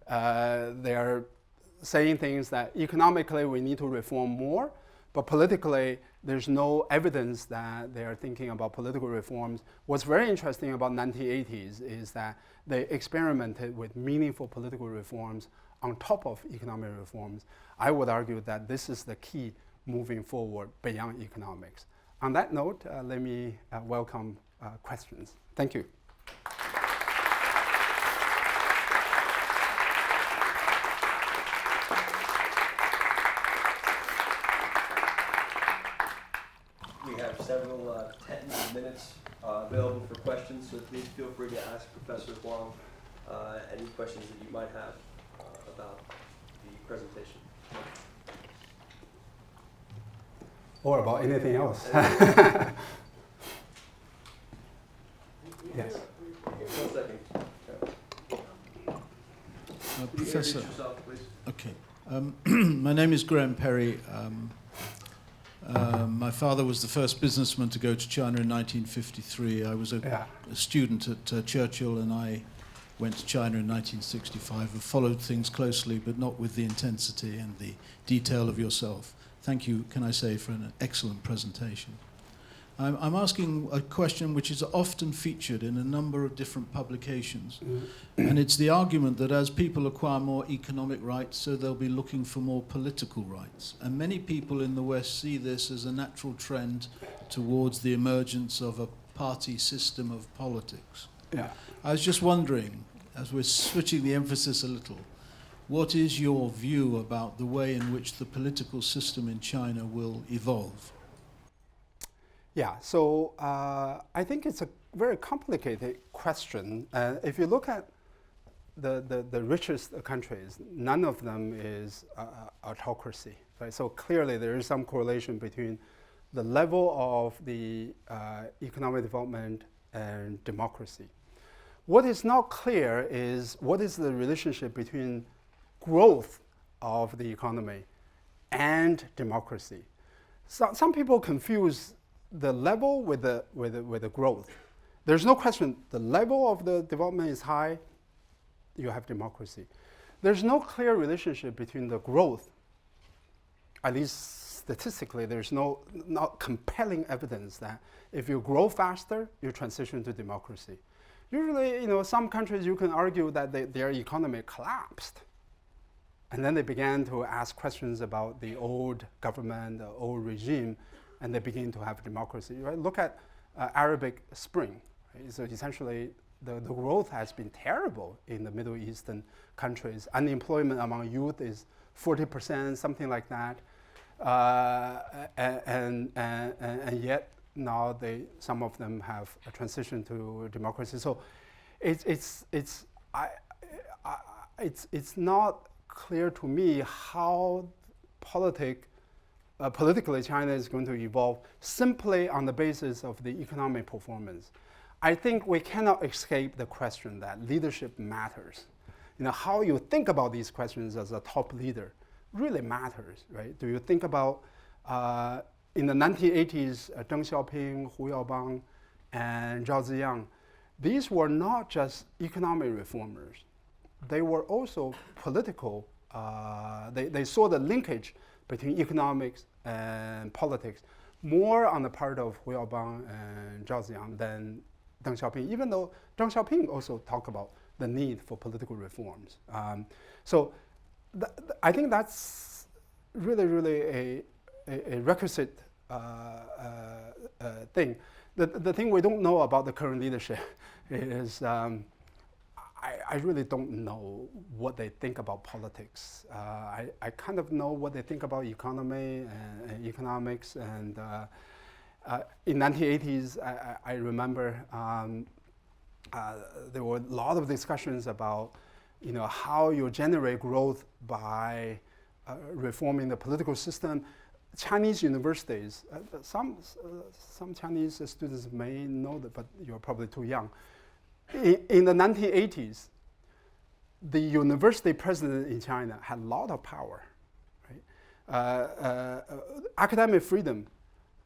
They are saying things that economically we need to reform more, but politically there's no evidence that they are thinking about political reforms. What's very interesting about 1980s is that they experimented with meaningful political reforms on top of economic reforms. I would argue that this is the key moving forward beyond economics. On that note, let me welcome questions. Thank you. We have several 10 minutes available for questions, so please feel free to ask Professor Huang any questions that you might have about the presentation. Or about anything else. Yes. 1 second. Professor. Introduce yourself, please. Okay. My name is Graham Perry. My father was the first businessman to go to China in 1953. I was a student at Churchill, and I went to China in 1965. I've followed things closely, but not with the intensity and the detail of yourself. Thank you, can I say, for an excellent presentation. I'm asking a question which is often featured in a number of different publications, and it's the argument that as people acquire more economic rights, so they'll be looking for more political rights. And many people in the West see this as a natural trend towards the emergence of a party system of politics. Yeah. I was just wondering, as we're switching the emphasis a little, what is your view about the way in which the political system in China will evolve? Yeah, so I think it's a very complicated question. If you look at the richest countries, none of them is autocracy, right? So clearly there is some correlation between the level of the economic development and democracy. What is not clear is what is the relationship between growth of the economy and democracy. So, some people confuse the level with the growth. There's no question the level of the development is high, you have democracy. There's no clear relationship between the growth, at least statistically, there's not compelling evidence that if you grow faster, you transition to democracy. Usually, some countries you can argue that their economy collapsed. And then they began to ask questions about the old government, the old regime, and they begin to have democracy. Right? Look at Arabic Spring. Right? So essentially, the growth has been terrible in the Middle Eastern countries. Unemployment among youth is 40%, something like that. And yet now some of them have a transition to democracy. So it's not clear to me how politically China is going to evolve simply on the basis of the economic performance. I think we cannot escape the question that leadership matters. How you think about these questions as a top leader really matters, right? Do you think about, in the 1980s, Deng Xiaoping, Hu Yaobang, and Zhao Ziyang, these were not just economic reformers. They were also political. They saw the linkage between economics and politics. more on the part of Hu Yaobang and Zhao Ziyang than Deng Xiaoping, even though Deng Xiaoping also talked about the need for political reforms. So I think that's really a requisite thing. The thing we don't know about the current leadership is I really don't know what they think about politics. I kind of know what they think about economy and economics. And in 1980s, I remember there were a lot of discussions about, how you generate growth by reforming the political system. Chinese universities, some Chinese students may know that, but you're probably too young. In the 1980s, the university president in China had a lot of power. Right? Academic freedom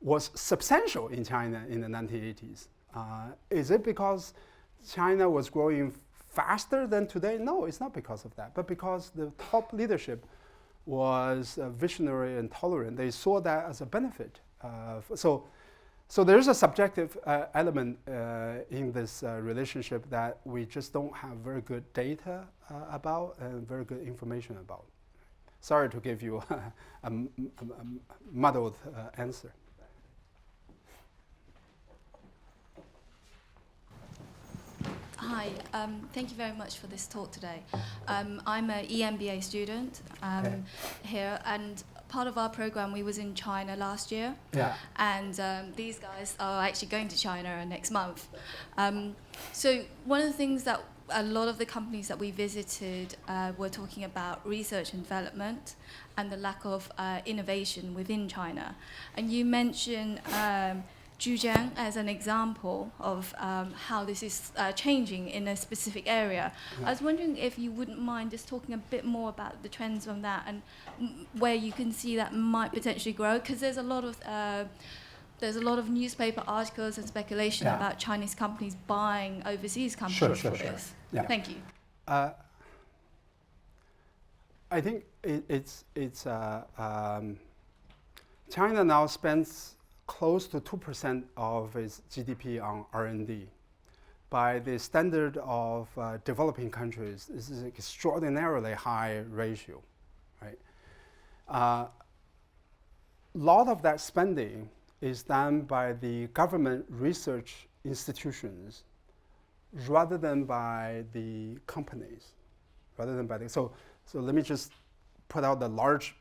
was substantial in China in the 1980s. Is it because China was growing faster than today? No, it's not because of that, but because the top leadership was visionary and tolerant. They saw that as a benefit. So there is a subjective element in this relationship that we just don't have very good data about and very good information about. Sorry to give you a muddled answer. Hi, thank you very much for this talk today. I'm an EMBA student here, and part of our program, we was in China last year. Yeah. And these guys are actually going to China next month. So one of the things that a lot of the companies that we visited were talking about research and development and the lack of innovation within China. And you mentioned Zhejiang as an example of how this is changing in a specific area. Yeah. I was wondering if you wouldn't mind just talking a bit more about the trends on that and where you can see that might potentially grow, because there's a lot of newspaper articles and speculation about Chinese companies buying overseas companies for this. Yeah. Thank you. I think China now spends close to 2% of its GDP on R&D. By the standard of developing countries, this is an extraordinarily high ratio, right? A lot of that spending is done by the government research institutions rather than by the companies, so let me just put out the large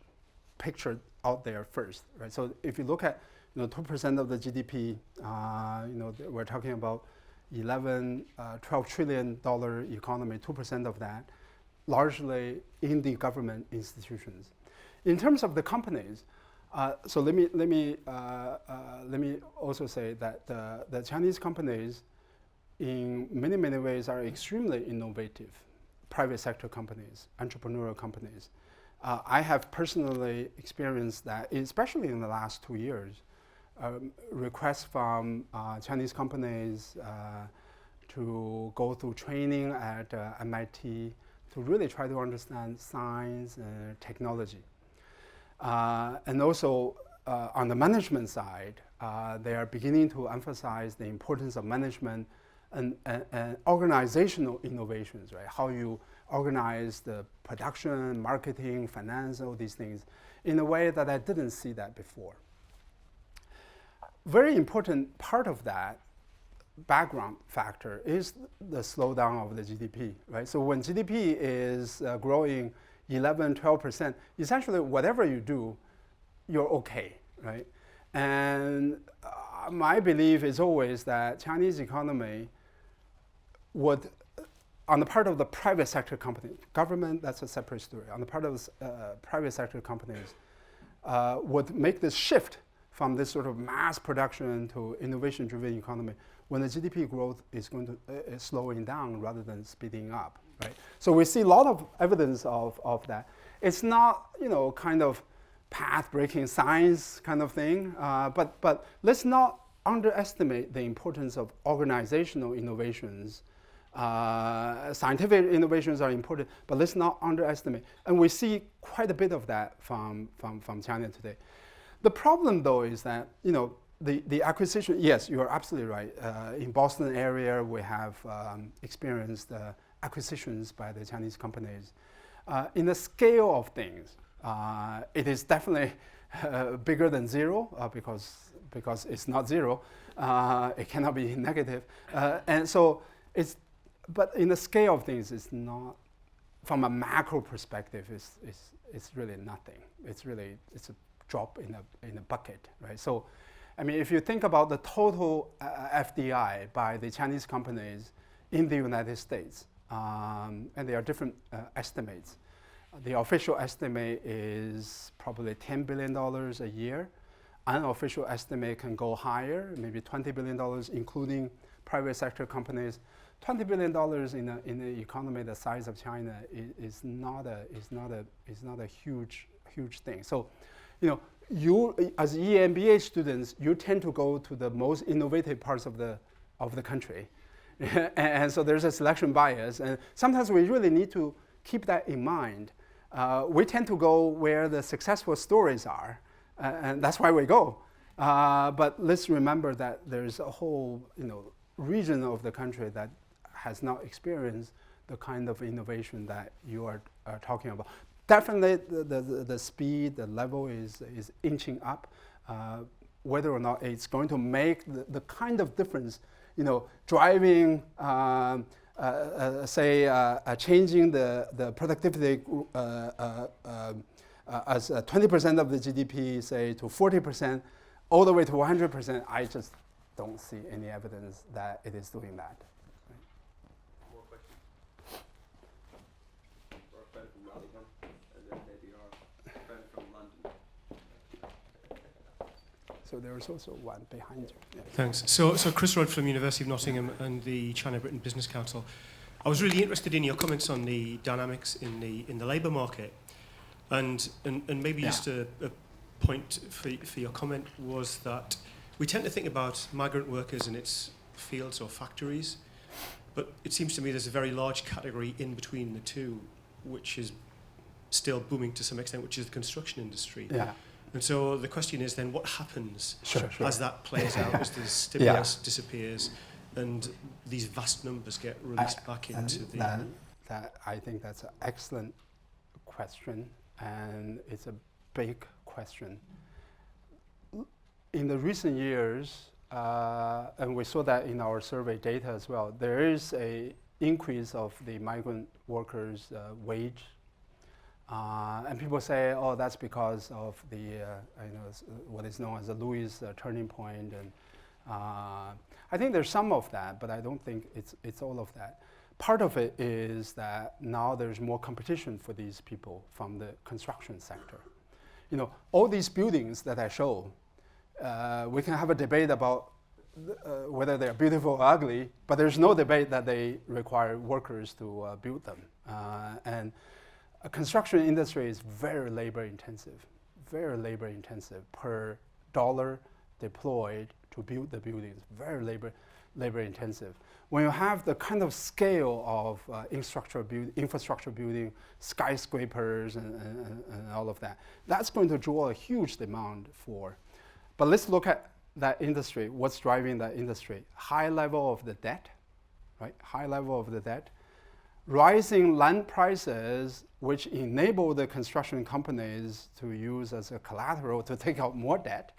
picture out there first, right? So if you look at 2% of the GDP, we're talking about $12 trillion economy, 2% of that, largely in the government institutions. In terms of the companies, so let me also say that the Chinese companies, in many ways, are extremely innovative. Private sector companies, entrepreneurial companies. I have personally experienced that, especially in the last 2 years. Requests from Chinese companies to go through training at MIT to really try to understand science and technology. And also on the management side, they are beginning to emphasize the importance of management and organizational innovations, right? How you organize the production, marketing, finance, all these things in a way that I didn't see that before. Very important part of that background factor is the slowdown of the GDP, right? So when GDP is growing 11, 12%, essentially whatever you do, you're okay, right? And my belief is always that Chinese economy would, on the part of the private sector company, government, that's a separate story. On the part of private sector companies, would make this shift from this sort of mass production to innovation-driven economy when the GDP growth is going to slowing down rather than speeding up, right? So we see a lot of evidence of that. It's not, kind of path-breaking science kind of thing, but let's not underestimate the importance of organizational innovations. Scientific innovations are important, but let's not underestimate. And we see quite a bit of that from China today. The problem, though, is that the acquisition. Yes, you are absolutely right. In Boston area, we have experienced acquisitions by the Chinese companies. In the scale of things, it is definitely bigger than zero because it's not zero. It cannot be negative, and so it's. But in the scale of things, it's not. From a macro perspective, it's really nothing. It's a drop in a bucket, right? So, I mean, if you think about the total FDI by the Chinese companies in the United States, and there are different estimates. The official estimate is probably $10 billion a year. Unofficial estimate can go higher, maybe $20 billion, including private sector companies. $20 billion in an economy the size of China is not a huge thing. So, you as EMBA students, you tend to go to the most innovative parts of the country, and so there's a selection bias. And sometimes we really need to keep that in mind. We tend to go where the successful stories are, and that's why we go. But let's remember that there's a whole region of the country that has not experienced the kind of innovation that you are talking about. Definitely the speed, the level is inching up. Whether or not it's going to make the kind of difference, driving, changing the productivity as 20% of the GDP, say, to 40%, all the way to 100%, I just don't see any evidence that it is doing that. So there's also one behind you. Yeah. Thanks. So Chris Rudd from University of Nottingham and the China-Britain Business Council. I was really interested in your comments on the dynamics in the labour market, and maybe just a point for your comment was that we tend to think about migrant workers in its fields or factories, but it seems to me there's a very large category in between the two, which is still booming to some extent, which is the construction industry. Yeah. And so the question is then, what happens Sure. as that plays out, as the stimulus disappears, and these vast numbers get released back into the... That I think that's an excellent question, and it's a big question. In the recent years, and we saw that in our survey data as well, there is an increase of the migrant workers' wage. And people say, oh, that's because of the, what is known as the Lewis turning point. And I think there's some of that, but I don't think it's all of that. Part of it is that now there's more competition for these people from the construction sector. All these buildings that I show, we can have a debate about whether they're beautiful or ugly, but there's no debate that they require workers to build them. And a construction industry is very labor intensive per dollar deployed to build the buildings, very labor intensive. When you have the kind of scale of infrastructure building, skyscrapers and all of that, that's going to draw a huge demand for. But let's look at that industry. What's driving that industry? High level of the debt, right? High level of the debt. Rising land prices, which enable the construction companies to use as a collateral to take out more debt,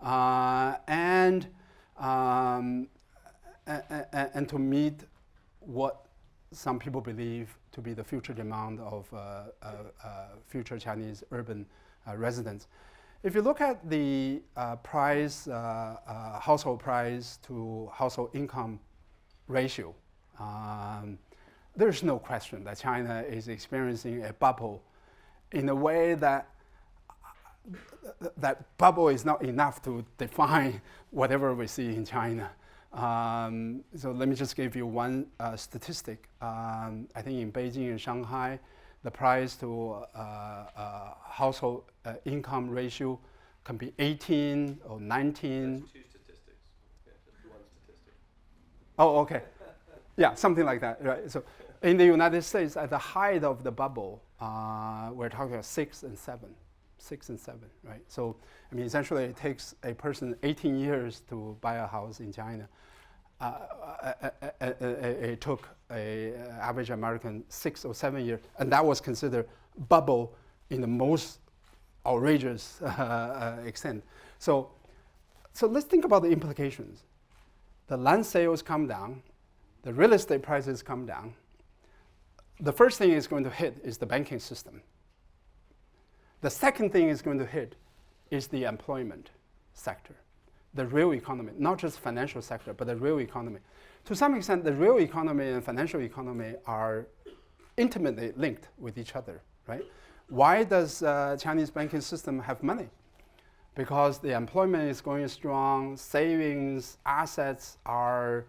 and to meet what some people believe to be the future demand of future Chinese urban residents. If you look at the household price to household income ratio, there's no question that China is experiencing a bubble in a way that that bubble is not enough to define whatever we see in China. So let me just give you one statistic. I think in Beijing and Shanghai, the price to household income ratio can be 18 or 19. That's two statistics. Yeah, just one statistic. Oh, okay. Yeah, something like that, right? So in the United States, at the height of the bubble, we're talking about 6 and 7. 6 and 7, right? So, I mean, essentially it takes a person 18 years to buy a house in China. It took an average American 6 or 7 years, and that was considered bubble in the most outrageous extent. So let's think about the implications. The land sales come down, the real estate prices come down. The first thing is going to hit is the banking system. The second thing is going to hit is the employment sector, the real economy, not just financial sector, but the real economy. To some extent, the real economy and financial economy are intimately linked with each other, right? Why does Chinese banking system have money? Because the employment is going strong, savings, assets are,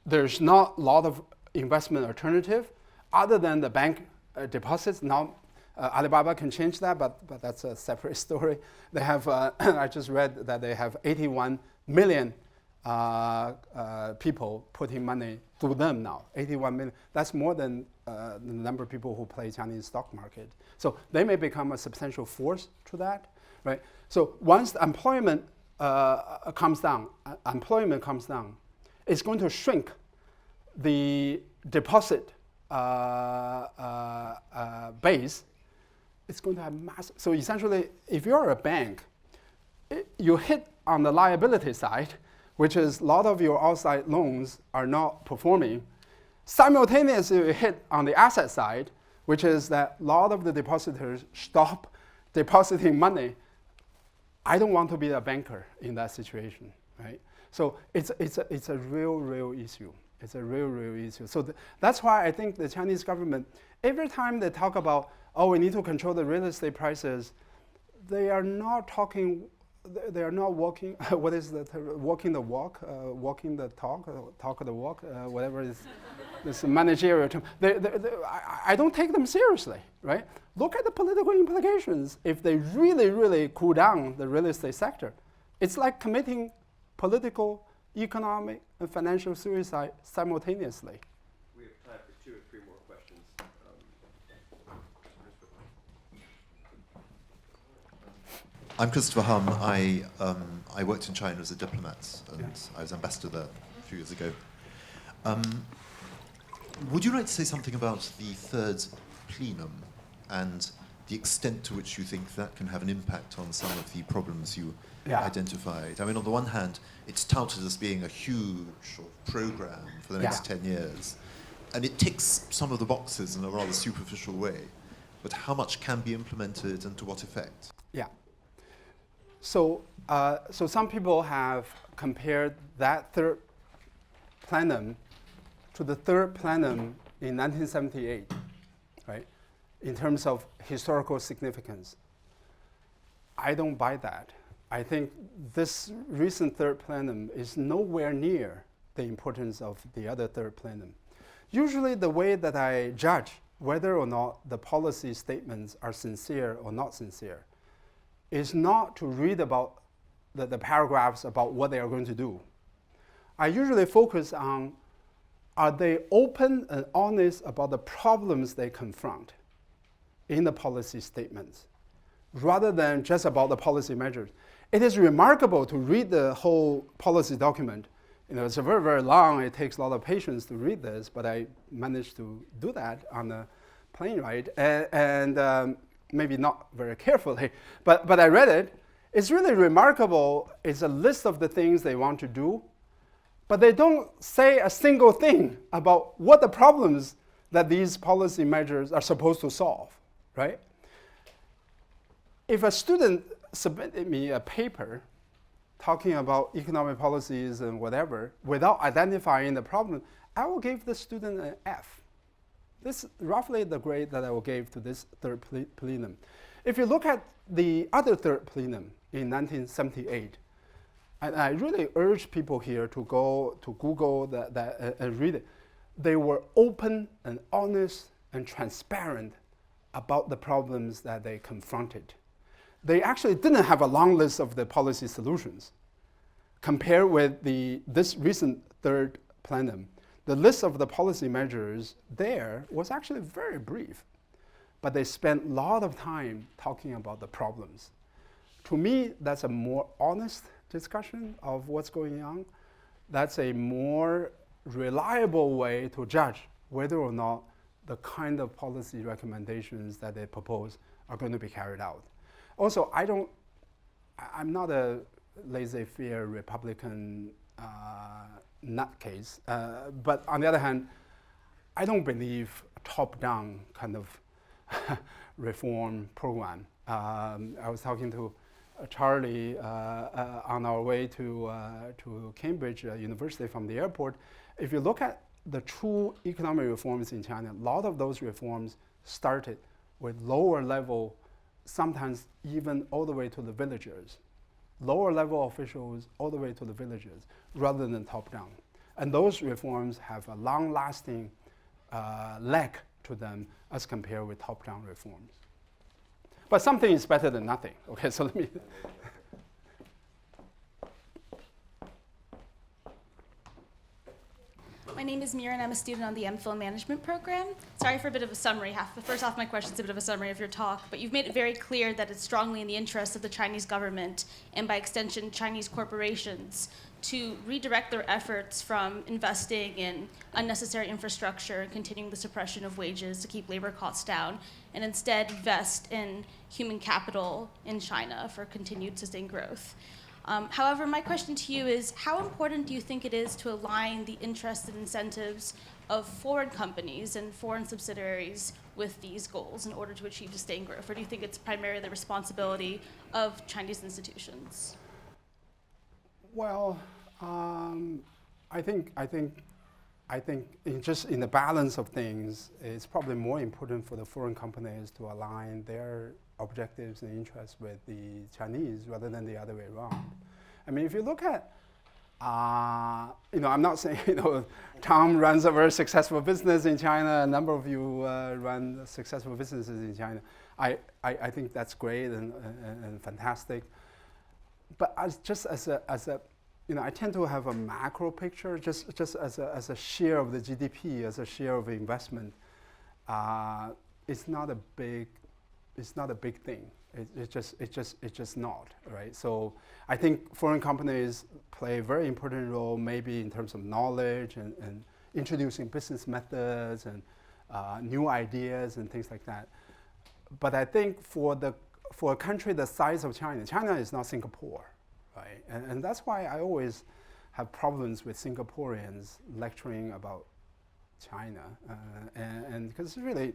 there's not a lot of investment alternative other than the bank deposits. Now, Alibaba can change that, but that's a separate story. They have, I just read that they have 81 million people putting money to them now. 81 million. That's more than the number of people who play Chinese stock market. So they may become a substantial force to that, right? So once the employment comes down, it's going to shrink the deposit base. It's going to have massive. So essentially, if you're a bank, you hit on the liability side, which is a lot of your outside loans are not performing. Simultaneously, you hit on the asset side, which is that a lot of the depositors stop depositing money. I don't want to be a banker in that situation, right? So it's a real issue. It's a real issue. So that's why I think the Chinese government, every time they talk about, oh, we need to control the real estate prices, they are not talking, they are not walking, what is the term? Walking the walk, walking the talk, talk the walk, whatever is this managerial term. I don't take them seriously, right? Look at the political implications. If they really cool down the real estate sector, it's like committing political, economic, and financial suicide simultaneously. We have time for 2 or 3 more questions. I'm Christopher Hum. I worked in China as a diplomat, and I was ambassador there a few years ago. Would you like to say something about the third plenum and the extent to which you think that can have an impact on some of the problems you identified? I mean, on the one hand, it's touted as being a huge program for the next 10 years, and it ticks some of the boxes in a rather superficial way. But how much can be implemented and to what effect? Yeah. So some people have compared that third plenum to the third plenum in 1978, right? In terms of historical significance. I don't buy that. I think this recent third plenum is nowhere near the importance of the other third plenum. Usually the way that I judge whether or not the policy statements are sincere or not sincere is not to read about the paragraphs about what they are going to do. I usually focus on, are they open and honest about the problems they confront in the policy statements, rather than just about the policy measures. It is remarkable to read the whole policy document. You know, it's very long. It takes a lot of patience to read this, but I managed to do that on a plane ride, and maybe not very carefully, but I read it. It's really remarkable. It's a list of the things they want to do, but they don't say a single thing about what the problems that these policy measures are supposed to solve, right? If a student submitted me a paper talking about economic policies and whatever without identifying the problem, I will give the student an F. This is roughly the grade that I will give to this third plenum. If you look at the other third plenum in 1978, and I really urge people here to go to Google that and read it. They were open and honest and transparent about the problems that they confronted. They actually didn't have a long list of the policy solutions. Compared with this recent third plenum, the list of the policy measures there was actually very brief, but they spent a lot of time talking about the problems. to me, that's a more honest discussion of what's going on. That's a more reliable way to judge whether or not the kind of policy recommendations that they propose are going to be carried out. Also, I'm not a laissez-faire Republican nutcase, but on the other hand, I don't believe a top-down kind of reform program. I was talking to Charlie on our way to Cambridge University from the airport. If you look at the true economic reforms in China, a lot of those reforms started with lower level, sometimes even all the way to the villagers, lower level officials all the way to the villagers, rather than top down. And those reforms have a long-lasting leg to them as compared with top-down reforms. But something is better than nothing. Okay, so let me. My name is Mira, and I'm a student on the MPhil Management Program. Sorry for a bit of a summary. First off, my question's a bit of a summary of your talk, but you've made it very clear that it's strongly in the interest of the Chinese government, and by extension, Chinese corporations, to redirect their efforts from investing in unnecessary infrastructure and continuing the suppression of wages to keep labor costs down, and instead invest in human capital in China for continued sustained growth. However, my question to you is, how important do you think it is to align the interests and incentives of foreign companies and foreign subsidiaries with these goals in order to achieve sustained growth? Or do you think it's primarily the responsibility of Chinese institutions? Well, I think just in the balance of things, it's probably more important for the foreign companies to align their objectives and interests with the Chinese rather than the other way around. I mean, if you look at, I'm not saying, Tom runs a very successful business in China. A number of you run successful businesses in China. I think that's great and fantastic. But I tend to have a macro picture, just as a share of the GDP, as a share of investment. It's not a big thing. It's just not, right? So I think foreign companies play a very important role, maybe in terms of knowledge and introducing business methods and new ideas and things like that. But I think for a country the size of China is not Singapore, right? And that's why I always have problems with Singaporeans lecturing about China, and because really.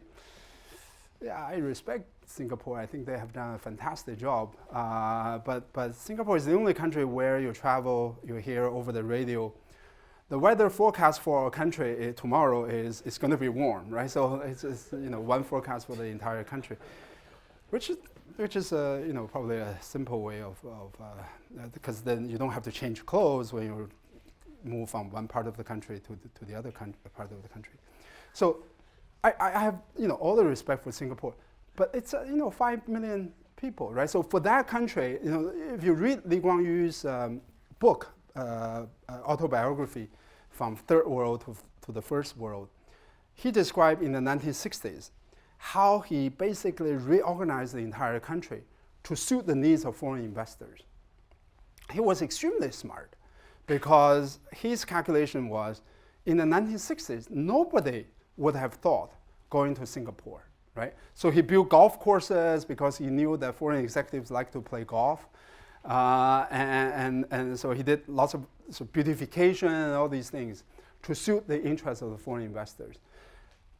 Yeah, I respect Singapore. I think they have done a fantastic job. But Singapore is the only country where you travel, you hear over the radio, the weather forecast for our country tomorrow is going to be warm, right? So it's one forecast for the entire country, which is probably a simple way of because then you don't have to change clothes when you move from one part of the country to the other part of the country. So. I have all the respect for Singapore, but it's 5 million people, right? So for that country, if you read Lee Kuan Yew's book, autobiography, from third world to the first world, he described in the 1960s how he basically reorganized the entire country to suit the needs of foreign investors. He was extremely smart because his calculation was in the 1960s, nobody would have thought going to Singapore, right? So he built golf courses because he knew that foreign executives like to play golf. And so he did lots of beautification and all these things to suit the interests of the foreign investors.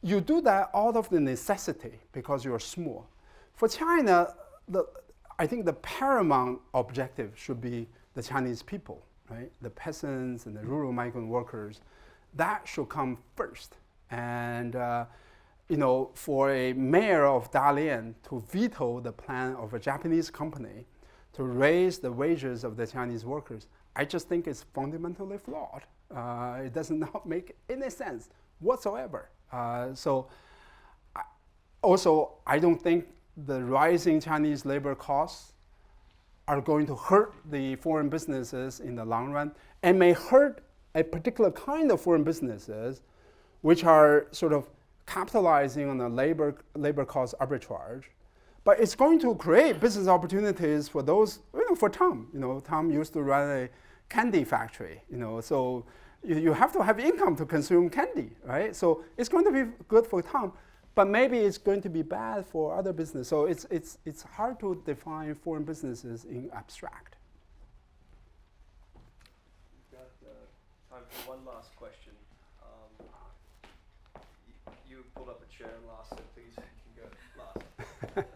You do that out of the necessity because you're small. For China, I think the paramount objective should be the Chinese people, right? The peasants and the rural migrant workers. That should come first. And for a mayor of Dalian to veto the plan of a Japanese company to raise the wages of the Chinese workers, I just think it's fundamentally flawed. It does not make any sense whatsoever. So I don't think the rising Chinese labor costs are going to hurt the foreign businesses in the long run, and may hurt a particular kind of foreign businesses which are sort of capitalizing on the labor cost arbitrage, But it's going to create business opportunities for those, for Tom. Tom used to run a candy factory, so you have to have income to consume candy, right? So it's going to be good for Tom, but maybe it's going to be bad for other business. So it's hard to define foreign businesses in abstract. We've got time for one last question. You pulled up a chair last, so please, you can go last.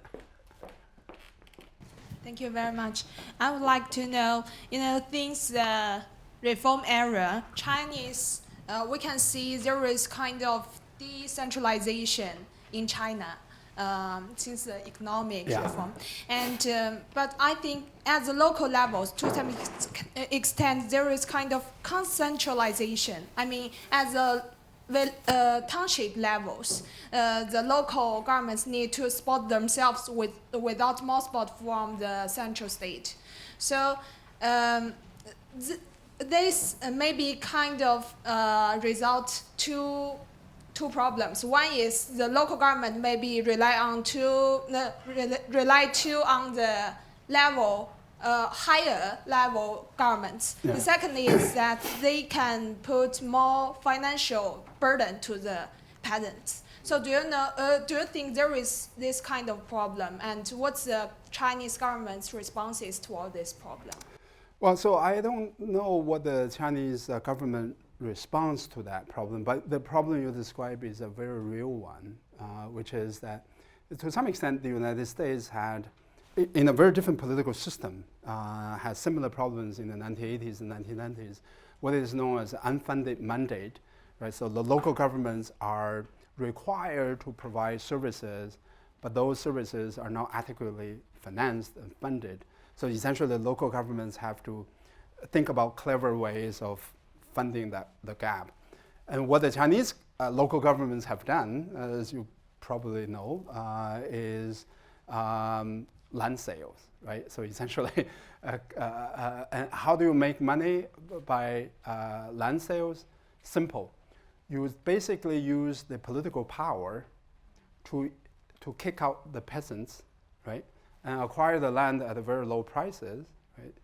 Thank you very much. I would like to know, since the reform era, Chinese, we can see there is kind of decentralization in China since the economic reform. And but I think at the local levels, to some extent, there is kind of concentralization. I mean, at the township levels, the local governments need to support themselves without more support from the central state. So this maybe kind of result two problems. One is the local government maybe rely too on the level higher level governments. Yeah. The second is that they can put more financial burden to the peasants. So do you think there is this kind of problem, and what's the Chinese government's responses to all this problem? Well, so I don't know what the Chinese government response to that problem, but the problem you describe is a very real one, which is that to some extent the United States had, in a very different political system, had similar problems in the 1980s and 1990s, what is known as unfunded mandate, right? So the local governments are required to provide services, but those services are not adequately financed and funded. So essentially the local governments have to think about clever ways of funding the gap. And what the Chinese local governments have done, as you probably know, is land sales, right? So essentially, and how do you make money by land sales? Simple. You basically use the political power to kick out the peasants, right? And acquire the land at very low prices, right?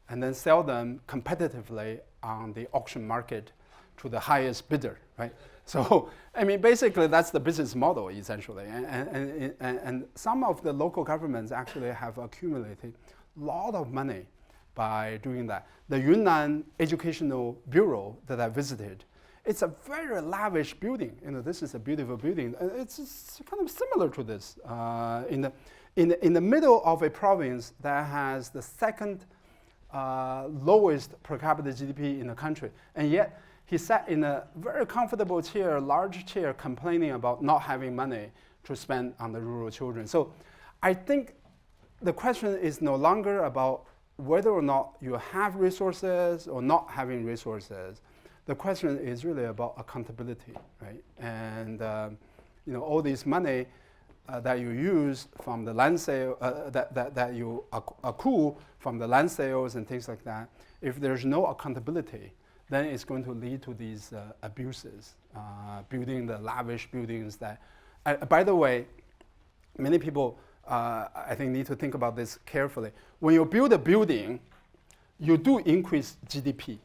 And then sell them competitively on the auction market to the highest bidder, right? So, I mean, basically that's the business model essentially. And some of the local governments actually have accumulated a lot of money by doing that. The Yunnan Educational Bureau that I visited, it's a very lavish building. This is a beautiful building. It's kind of similar to this. In the middle of a province that has the second lowest per capita GDP in the country, and yet he sat in a very comfortable chair, large chair, complaining about not having money to spend on the rural children. So I think the question is no longer about whether or not you have resources or not having resources. The question is really about accountability, right? And all this money that you use from the land sale, that you accrue from the land sales and things like that, if there's no accountability, then it's going to lead to these abuses, building the lavish buildings that, by the way, many people, I think, need to think about this carefully. When you build a building, you do increase GDP.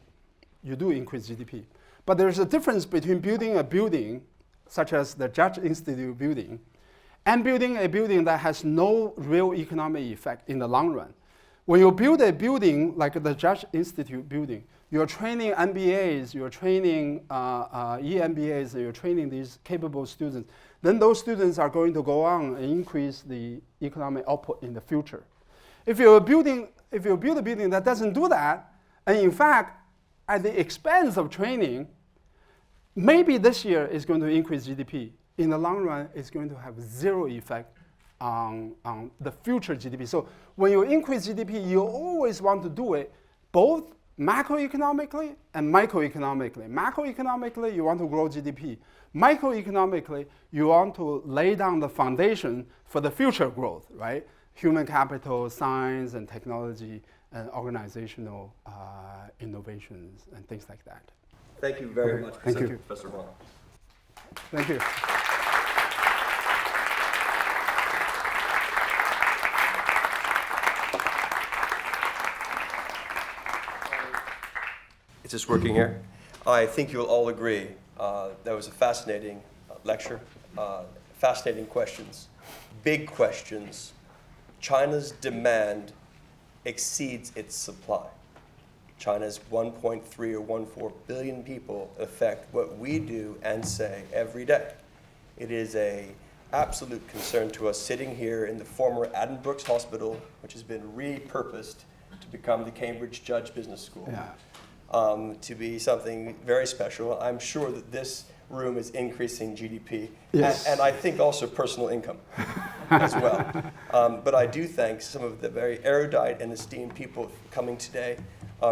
You do increase GDP. But there's a difference between building a building, such as the Judge Institute building, and building a building that has no real economic effect in the long run. When you build a building like the Judge Institute building, you're training MBAs, you're training EMBAs, you're training these capable students. Then those students are going to go on and increase the economic output in the future. If you build a building that doesn't do that, and in fact, at the expense of training, maybe this year is going to increase GDP. In the long run, it's going to have zero effect on the future GDP. So when you increase GDP, you always want to do it both macroeconomically and microeconomically. Macroeconomically, you want to grow GDP. Microeconomically, you want to lay down the foundation for the future growth, right? Human capital, science and technology, and organizational innovations and things like that. Thank you very much, Thank you. Professor Huang. Thank you. this working here? I think you'll all agree that was a fascinating lecture, fascinating questions, big questions. China's demand exceeds its supply. China's 1.3 or 1.4 billion people affect what we do and say every day. It is an absolute concern to us sitting here in the former Addenbrooke's Hospital, which has been repurposed to become the Cambridge Judge Business School, to be something very special. I'm sure that this room is increasing GDP, and I think also personal income as well. But I do thank some of the very erudite and esteemed people coming today.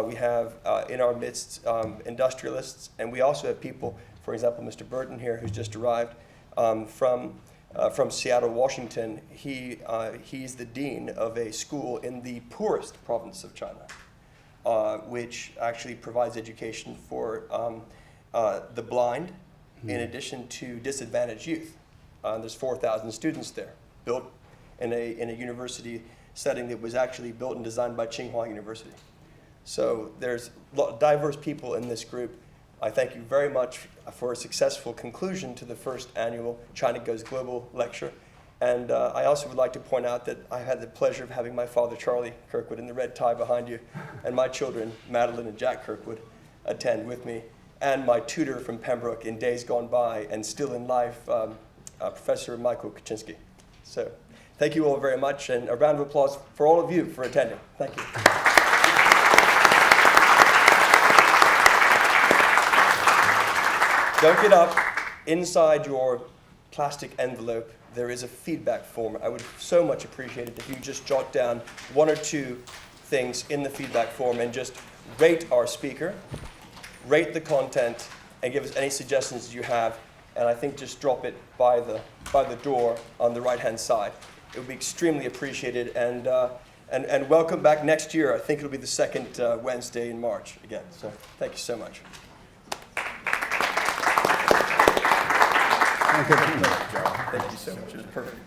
We have in our midst industrialists, and we also have people, for example, Mr. Burton here, who's just arrived from Seattle, Washington. He's the dean of a school in the poorest province of China, which actually provides education for the blind, in addition to disadvantaged youth. There's 4,000 students there, built in a university setting that was actually built and designed by Tsinghua University. So there's diverse people in this group. I thank you very much for a successful conclusion to the first annual China Goes Global lecture. And I also would like to point out that I had the pleasure of having my father, Charlie Kirkwood, in the red tie behind you, and my children, Madeline and Jack Kirkwood, attend with me, and my tutor from Pembroke in days gone by and still in life, Professor Michael Kaczynski. So thank you all very much, and a round of applause for all of you for attending. Thank you. Don't get up. Inside your plastic envelope, there is a feedback form. I would so much appreciate it if you just jot down one or two things in the feedback form and just rate our speaker, rate the content, and give us any suggestions you have. And I think just drop it by the door on the right-hand side. It would be extremely appreciated. And welcome back next year. I think it'll be the second Wednesday in March again. So thank you so much. Thank you so much. It was perfect.